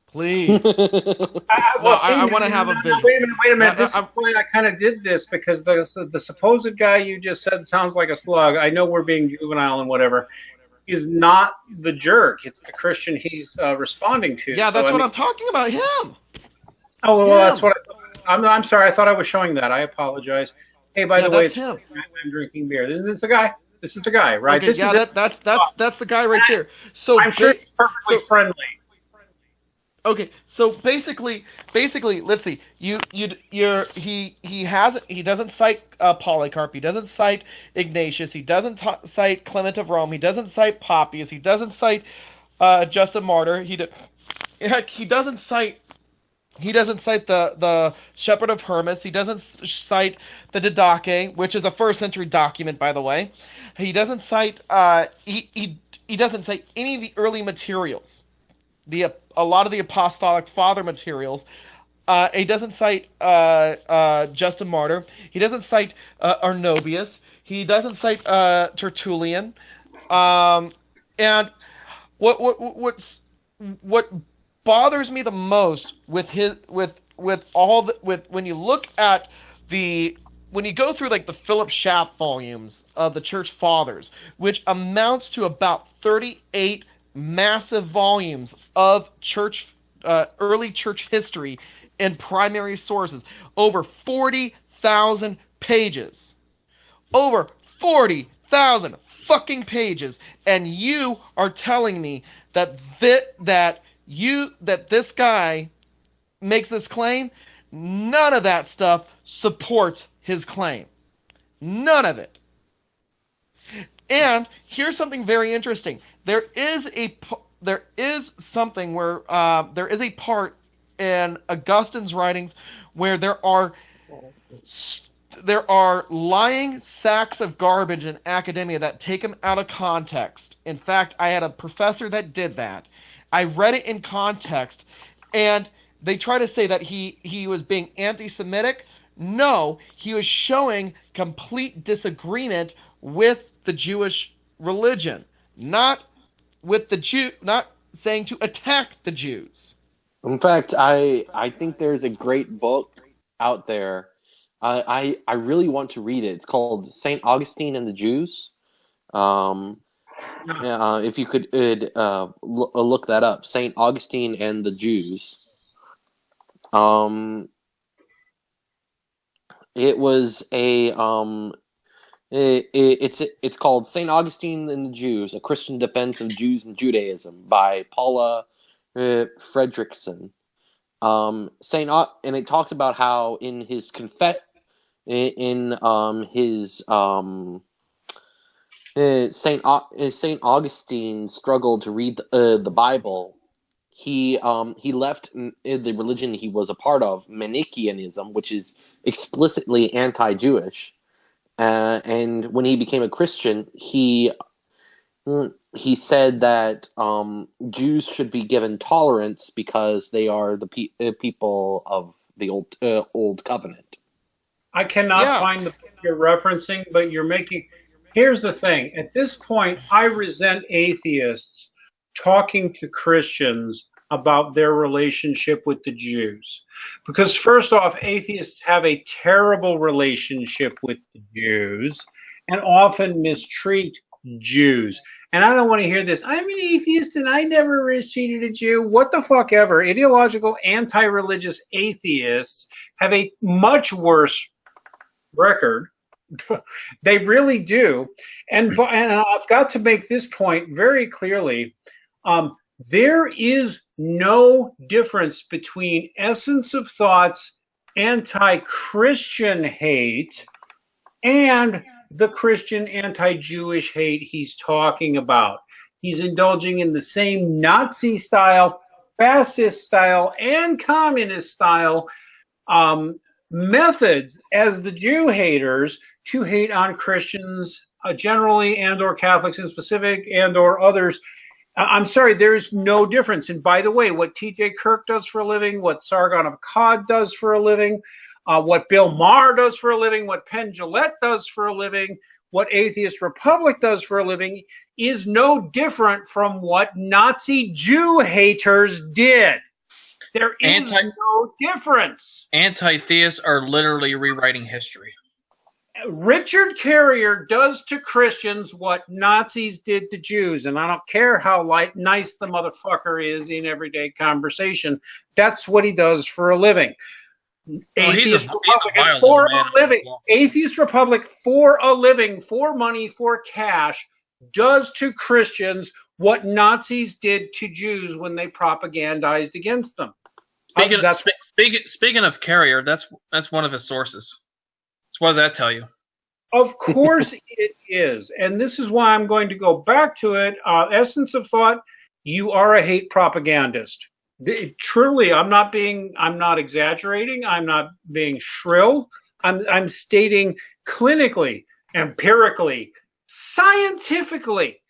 Please. I want to have a visual.
Wait a minute. This is why I kind of did this, because the supposed guy you just said sounds like a slug. I know we're being juvenile and whatever. Is not the jerk. It's the Christian he's responding to.
Yeah, that's what I'm talking about. Him.
Oh well, that's what I'm sorry. I thought I was showing that. I apologize. Hey, by the way, it's him. I'm drinking beer. This is the guy. This is the guy, right?
Okay,
this
yeah,
is
that's the guy right there. So
I'm sure he's perfectly friendly.
Okay, so basically, let's see. He doesn't cite Polycarp. He doesn't cite Ignatius. He doesn't cite Clement of Rome. He doesn't cite Papias. He doesn't cite Justin Martyr. He doesn't cite the Shepherd of Hermas. He doesn't cite the Didache, which is a first century document, by the way. He doesn't cite he doesn't cite any of the early materials. A lot of the apostolic father materials. He doesn't cite Justin Martyr. He doesn't cite Arnobius. He doesn't cite Tertullian. And what bothers me the most with when you look at when you go through like the Philip Schaff volumes of the Church Fathers, which amounts to about 38 massive volumes of early church history and primary sources, over 40,000 pages, over 40,000 fucking pages, and you are telling me that this guy makes this claim? None of that stuff supports his claim. None of it. And here's something very interesting. There is something where there is a part in Augustine's writings where there are lying sacks of garbage in academia that take him out of context. In fact, I had a professor that did that. I read it in context, and they try to say that he was being anti-Semitic. No, he was showing complete disagreement with the Jewish religion, not saying to attack the Jews.
In fact, I think there's a great book out there. I really want to read it. It's called St. Augustine and the Jews. If you could look that up, St. Augustine and the Jews. It was it's called St. Augustine and the Jews: A Christian Defense of Jews and Judaism by Paula Fredrickson. And it talks about how in his Saint Augustine struggled to read the Bible. He left the religion he was a part of, Manichaeanism, which is explicitly anti-Jewish. And when he became a Christian, he said that Jews should be given tolerance because they are the people of the old covenant.
I cannot find the book you're referencing, but you're making. Here's the thing. At this point, I resent atheists talking to Christians about their relationship with the Jews. Because first off, atheists have a terrible relationship with the Jews and often mistreat Jews. And I don't want to hear this, I'm an atheist and I never mistreated a Jew. What the fuck ever. Ideological, anti-religious atheists have a much worse record. They really do. And I've got to make this point very clearly. There is no difference between Essence of Thought's anti-Christian hate and the Christian anti-Jewish hate he's talking about. He's indulging in the same Nazi style, fascist style, and communist style methods as the Jew haters to hate on Christians generally, and or Catholics in specific, and or others. I'm sorry, there's no difference. And by the way, what T.J. Kirk does for a living, what Sargon of Akkad does for a living, what Bill Maher does for a living, what Penn Jillette does for a living, what Atheist Republic does for a living is no different from what Nazi Jew haters did. There is no difference.
Anti-theists are literally rewriting history.
Richard Carrier does to Christians what Nazis did to Jews, and I don't care how nice the motherfucker is in everyday conversation. That's what he does for a living. Atheist Republic for a living. Atheist Republic for a living, for money, for cash, does to Christians what Nazis did to Jews when they propagandized against them.
Speaking of Carrier, that's one of his sources. So what does that tell you?
Of course it is. And this is why I'm going to go back to it. Essence of Thought, you are a hate propagandist. Truly, I'm not exaggerating. I'm not being shrill. I'm stating clinically, empirically, scientifically.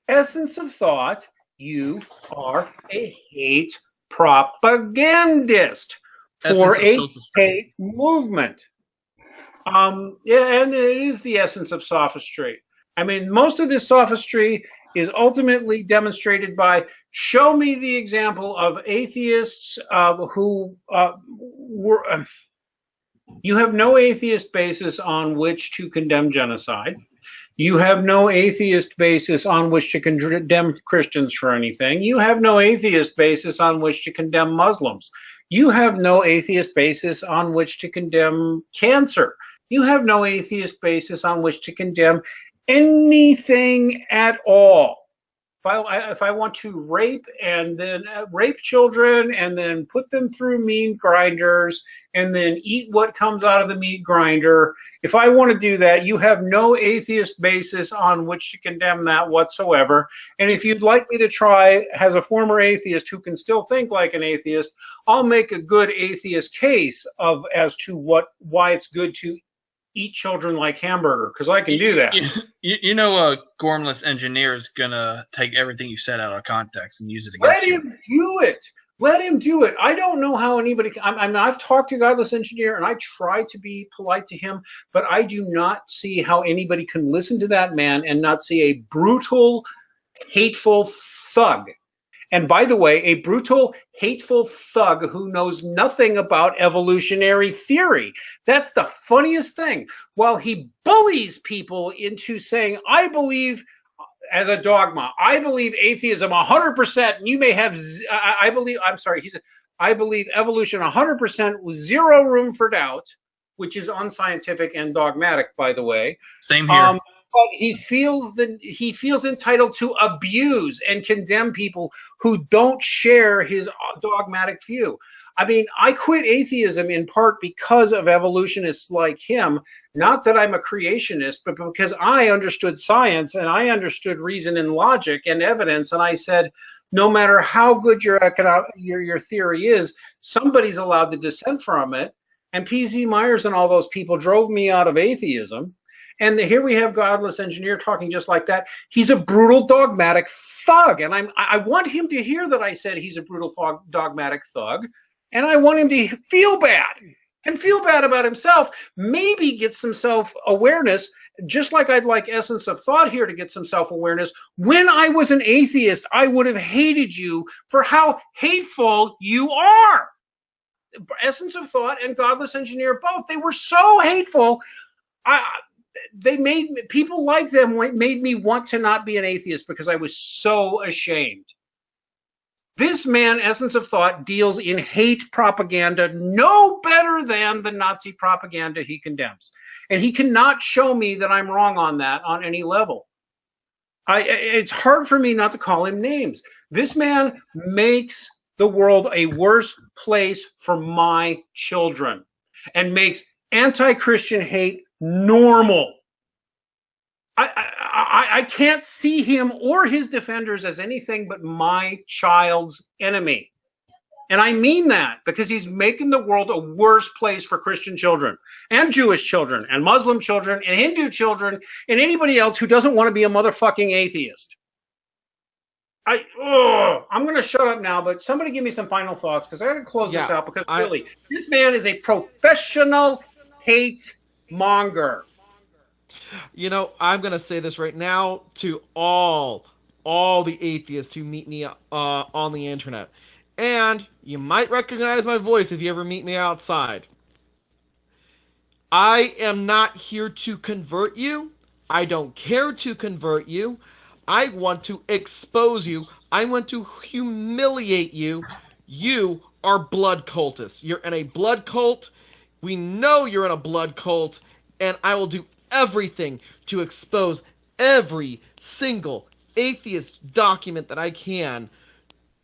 Essence of Thought, you are a hate propagandist for a hate movement. Yeah, and it is the essence of sophistry. I mean, most of this sophistry is ultimately demonstrated by show me the example of atheists who were. You have no atheist basis on which to condemn genocide. You have no atheist basis on which to condemn Christians for anything. You have no atheist basis on which to condemn Muslims. You have no atheist basis on which to condemn cancer. You have no atheist basis on which to condemn anything at all. If I want to rape and then rape children and then put them through meat grinders and then eat what comes out of the meat grinder, if I want to do that, you have no atheist basis on which to condemn that whatsoever. And if you'd like me to try, as a former atheist who can still think like an atheist, I'll make a good atheist case as to why it's good to eat children like hamburger, because I can do that.
You know, a gormless engineer is gonna take everything you said out of context and use it against you.
Let him do it. Let him do it. I don't know how anybody. I've talked to Godless Engineer, and I try to be polite to him, but I do not see how anybody can listen to that man and not see a brutal, hateful thug. And by the way, a brutal, hateful thug who knows nothing about evolutionary theory. That's the funniest thing. While he bullies people into saying, I believe, as a dogma, I believe atheism 100%, and you may have, I believe evolution 100% with zero room for doubt, which is unscientific and dogmatic, by the way.
Same here.
But he feels entitled to abuse and condemn people who don't share his dogmatic view. I mean, I quit atheism in part because of evolutionists like him. Not that I'm a creationist, but because I understood science and I understood reason and logic and evidence. And I said, no matter how good your theory is, somebody's allowed to dissent from it. And P.Z. Myers and all those people drove me out of atheism. And here we have Godless Engineer talking just like that. He's a brutal, dogmatic thug. And I want him to hear that I said he's a brutal, dogmatic thug. And I want him to feel bad and feel bad about himself. Maybe get some self-awareness, just like I'd like Essence of Thought here to get some self-awareness. When I was an atheist, I would have hated you for how hateful you are. Essence of Thought and Godless Engineer both. They were so hateful. They made people like them made me want to not be an atheist because I was so ashamed. This man, Essence of Thought, deals in hate propaganda no better than the Nazi propaganda he condemns. And he cannot show me that I'm wrong on that on any level. It's hard for me not to call him names. This man makes the world a worse place for my children and makes anti-Christian hate normal. I can't see him or his defenders as anything but my child's enemy. And I mean that because he's making the world a worse place for Christian children and Jewish children and Muslim children and Hindu children and anybody else who doesn't want to be a motherfucking atheist. I'm going to shut up now, but somebody give me some final thoughts because I got to close this out because really, this man is a professional hate monger.
You know, I'm gonna say this right now to all the atheists who meet me on the internet, and you might recognize my voice if you ever meet me outside. I am not here to convert you. I don't care to convert you. I want to expose you. I want to humiliate you. You are blood cultists. You're in a blood cult. We know you're in a blood cult, and I will do everything to expose every single atheist document that I can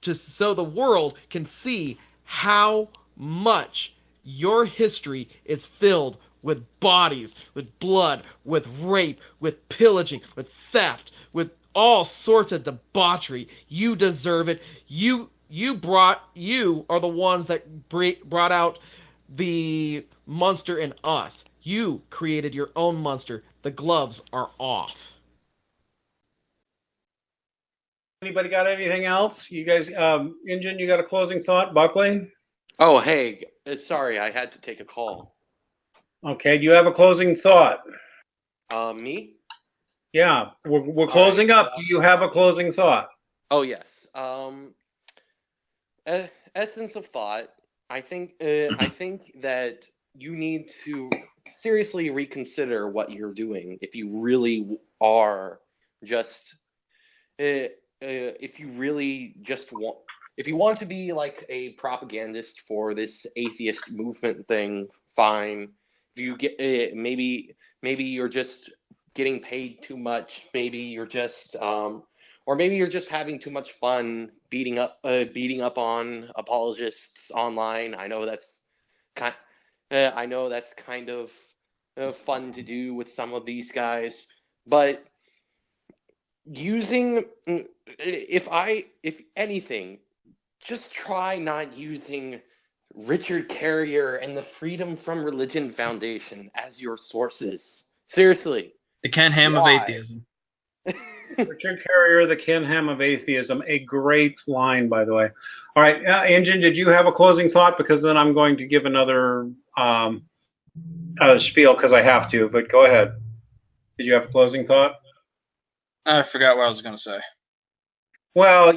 to so the world can see how much your history is filled with bodies, with blood, with rape, with pillaging, with theft, with all sorts of debauchery. You deserve it. You are the ones that brought out the monster in us. You created your own monster. The gloves are off.
Anybody got anything else? You guys, Injun, you got a closing thought? Buckley?
Oh, hey, sorry, I had to take a call.
Okay, do you have a closing thought?
Me?
Yeah, we're closing up. Do you have a closing thought?
Oh, yes. Essence of Thought. I think that you need to seriously reconsider what you're doing if you really are just if you really just want if you want to be like a propagandist for this atheist movement thing, fine. If you get maybe you're just getting paid too much, maybe you're just or maybe you're just having too much fun beating up on apologists online. I know that's kind of fun to do with some of these guys, but if anything, just try not using Richard Carrier and the Freedom from Religion Foundation as your sources. Seriously.
The Ken Ham of atheism.
Richard Carrier, the Ken Ham of atheism. A great line, by the way. All right, Injun, did you have a closing thought? Because then I'm going to give another spiel because I have to, but go ahead. Did you have a closing thought?
I forgot what I was going to say.
Well,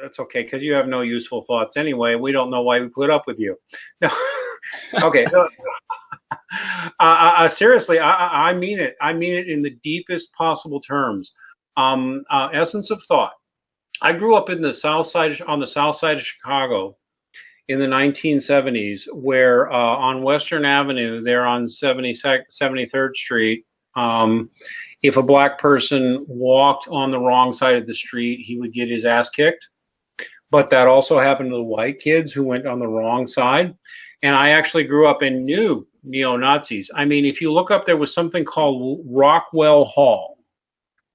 that's okay because you have no useful thoughts anyway. We don't know why we put up with you. No. Okay. So, seriously, I mean it. I mean it in the deepest possible terms. Essence of Thought. I grew up in the south side, on the south side of Chicago in the 1970s, where on Western Avenue, there on 73rd Street, if a black person walked on the wrong side of the street, he would get his ass kicked. But that also happened to the white kids who went on the wrong side. And I actually grew up and knew neo-Nazis. I mean, if you look up, there was something called Rockwell Hall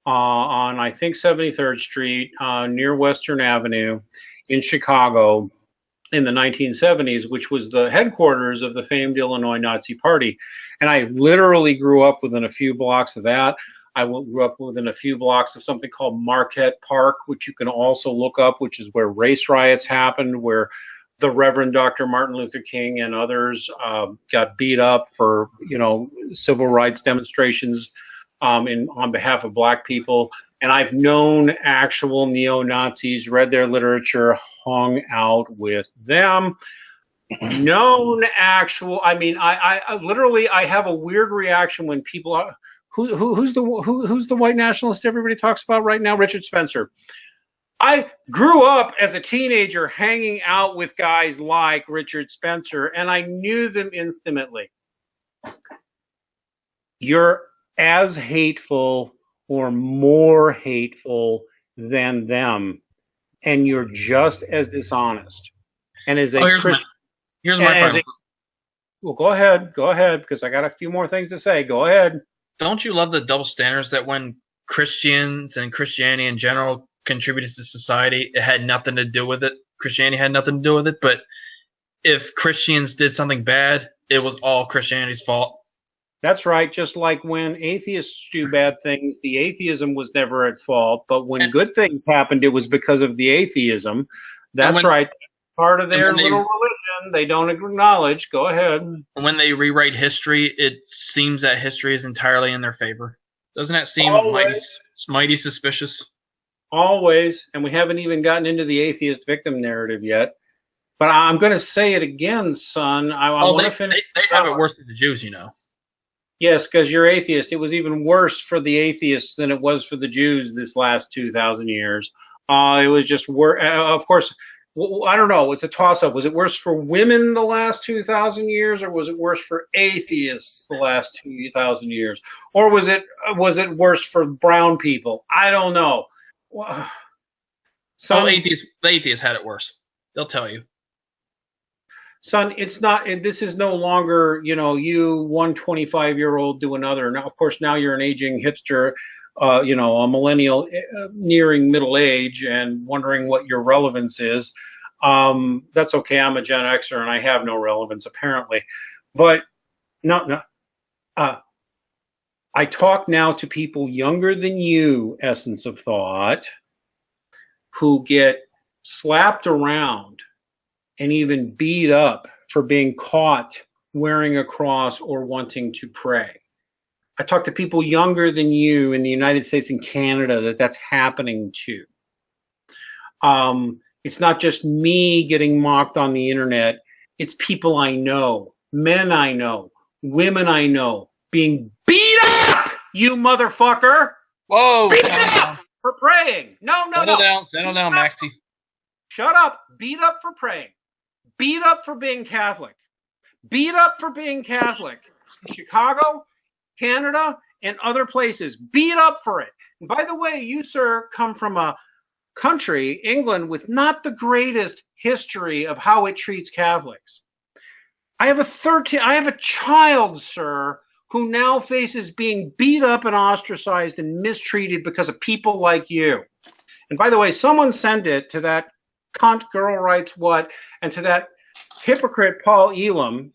on, I think, 73rd Street near Western Avenue in Chicago in the 1970s, which was the headquarters of the famed Illinois Nazi Party. And I literally grew up within a few blocks of that. I grew up within a few blocks of something called Marquette Park, which you can also look up, which is where race riots happened, where the Reverend Dr. Martin Luther King and others got beat up for, civil rights demonstrations on behalf of black people. And I've known actual neo-Nazis, read their literature, hung out with them. Known actual, I mean, I literally, I have a weird reaction when people are, who's the white nationalist everybody talks about right now? Richard Spencer. I grew up as a teenager hanging out with guys like Richard Spencer, and I knew them intimately. You're as hateful or more hateful than them, and you're just as dishonest. And as a Christian,
here's my final.
Well, go ahead, because I got a few more things to say. Go ahead.
Don't you love the double standards that when Christians and Christianity in general contributed to society, it had nothing to do with it? Christianity had nothing to do with it, but if Christians did something bad, it was all Christianity's fault.
That's right. Just like when atheists do bad things, the atheism was never at fault. But when good things happened, it was because of the atheism. That's right. Part of their little religion. They don't acknowledge. Go ahead.
When they rewrite history, it seems that history is entirely in their favor. Doesn't that seem mighty suspicious?
Always. And we haven't even gotten into the atheist victim narrative yet. But I'm going to say it again, son. I want to finish.
They have it worse than the Jews, you know.
Yes, because you're atheist. It was even worse for the atheists than it was for the Jews this last 2,000 years. It was just worse. Of course, I don't know. It's a toss-up. Was it worse for women the last 2,000 years, or was it worse for atheists the last 2,000 years, or was it worse for brown people? I don't know.
The atheists had it worse. They'll tell you.
Son, it's not. This is no longer, you one 25-year-old do another. Now, of course, now you're an aging hipster, a millennial nearing middle age and wondering what your relevance is. That's okay. I'm a Gen Xer and I have no relevance apparently. But no. I talk now to people younger than you, Essence of Thought, who get slapped around and even beat up for being caught wearing a cross or wanting to pray. I talk to people younger than you in the United States and Canada that's happening to. It's not just me getting mocked on the internet. It's people I know, men I know, women I know being beat up, you motherfucker.
Whoa.
Beat up for praying. No.
Settle down, Maxie.
Shut up. Beat up for praying. Beat up for being Catholic. Beat up for being Catholic. In Chicago, Canada, and other places. Beat up for it. And by the way, you, sir, come from a country, England, with not the greatest history of how it treats Catholics. I have a child, sir, who now faces being beat up and ostracized and mistreated because of people like you. And by the way, someone send it to that cunt girl writes what, and to that hypocrite Paul Elam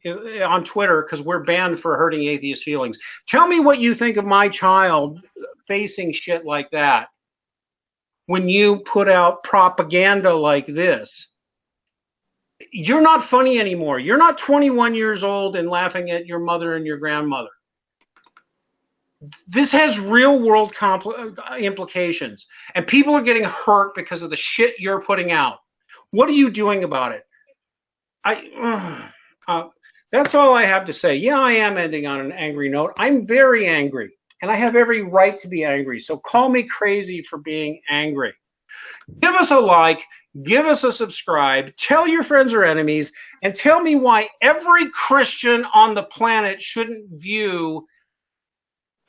on Twitter, because we're banned for hurting atheist feelings. Tell me what you think of my child facing shit like that when you put out propaganda like this. You're not funny anymore. You're not 21 years old and laughing at your mother and your grandmother. This has real world implications, and people are getting hurt because of the shit you're putting out. What are you doing about it? That's all I have to say. Yeah, I am ending on an angry note. I'm very angry, and I have every right to be angry. So call me crazy for being angry. Give us a like, give us a subscribe, tell your friends or enemies, and tell me why every Christian on the planet shouldn't view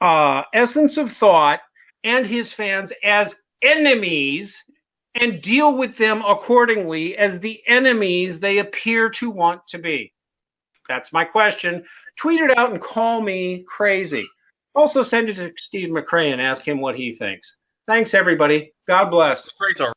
Essence of Thought and his fans as enemies and deal with them accordingly as the enemies they appear to want to be. That's my question. Tweet it out and call me crazy. Also send it to Steve McRae and ask him what he thinks. Thanks, everybody. God bless.
Great, all right.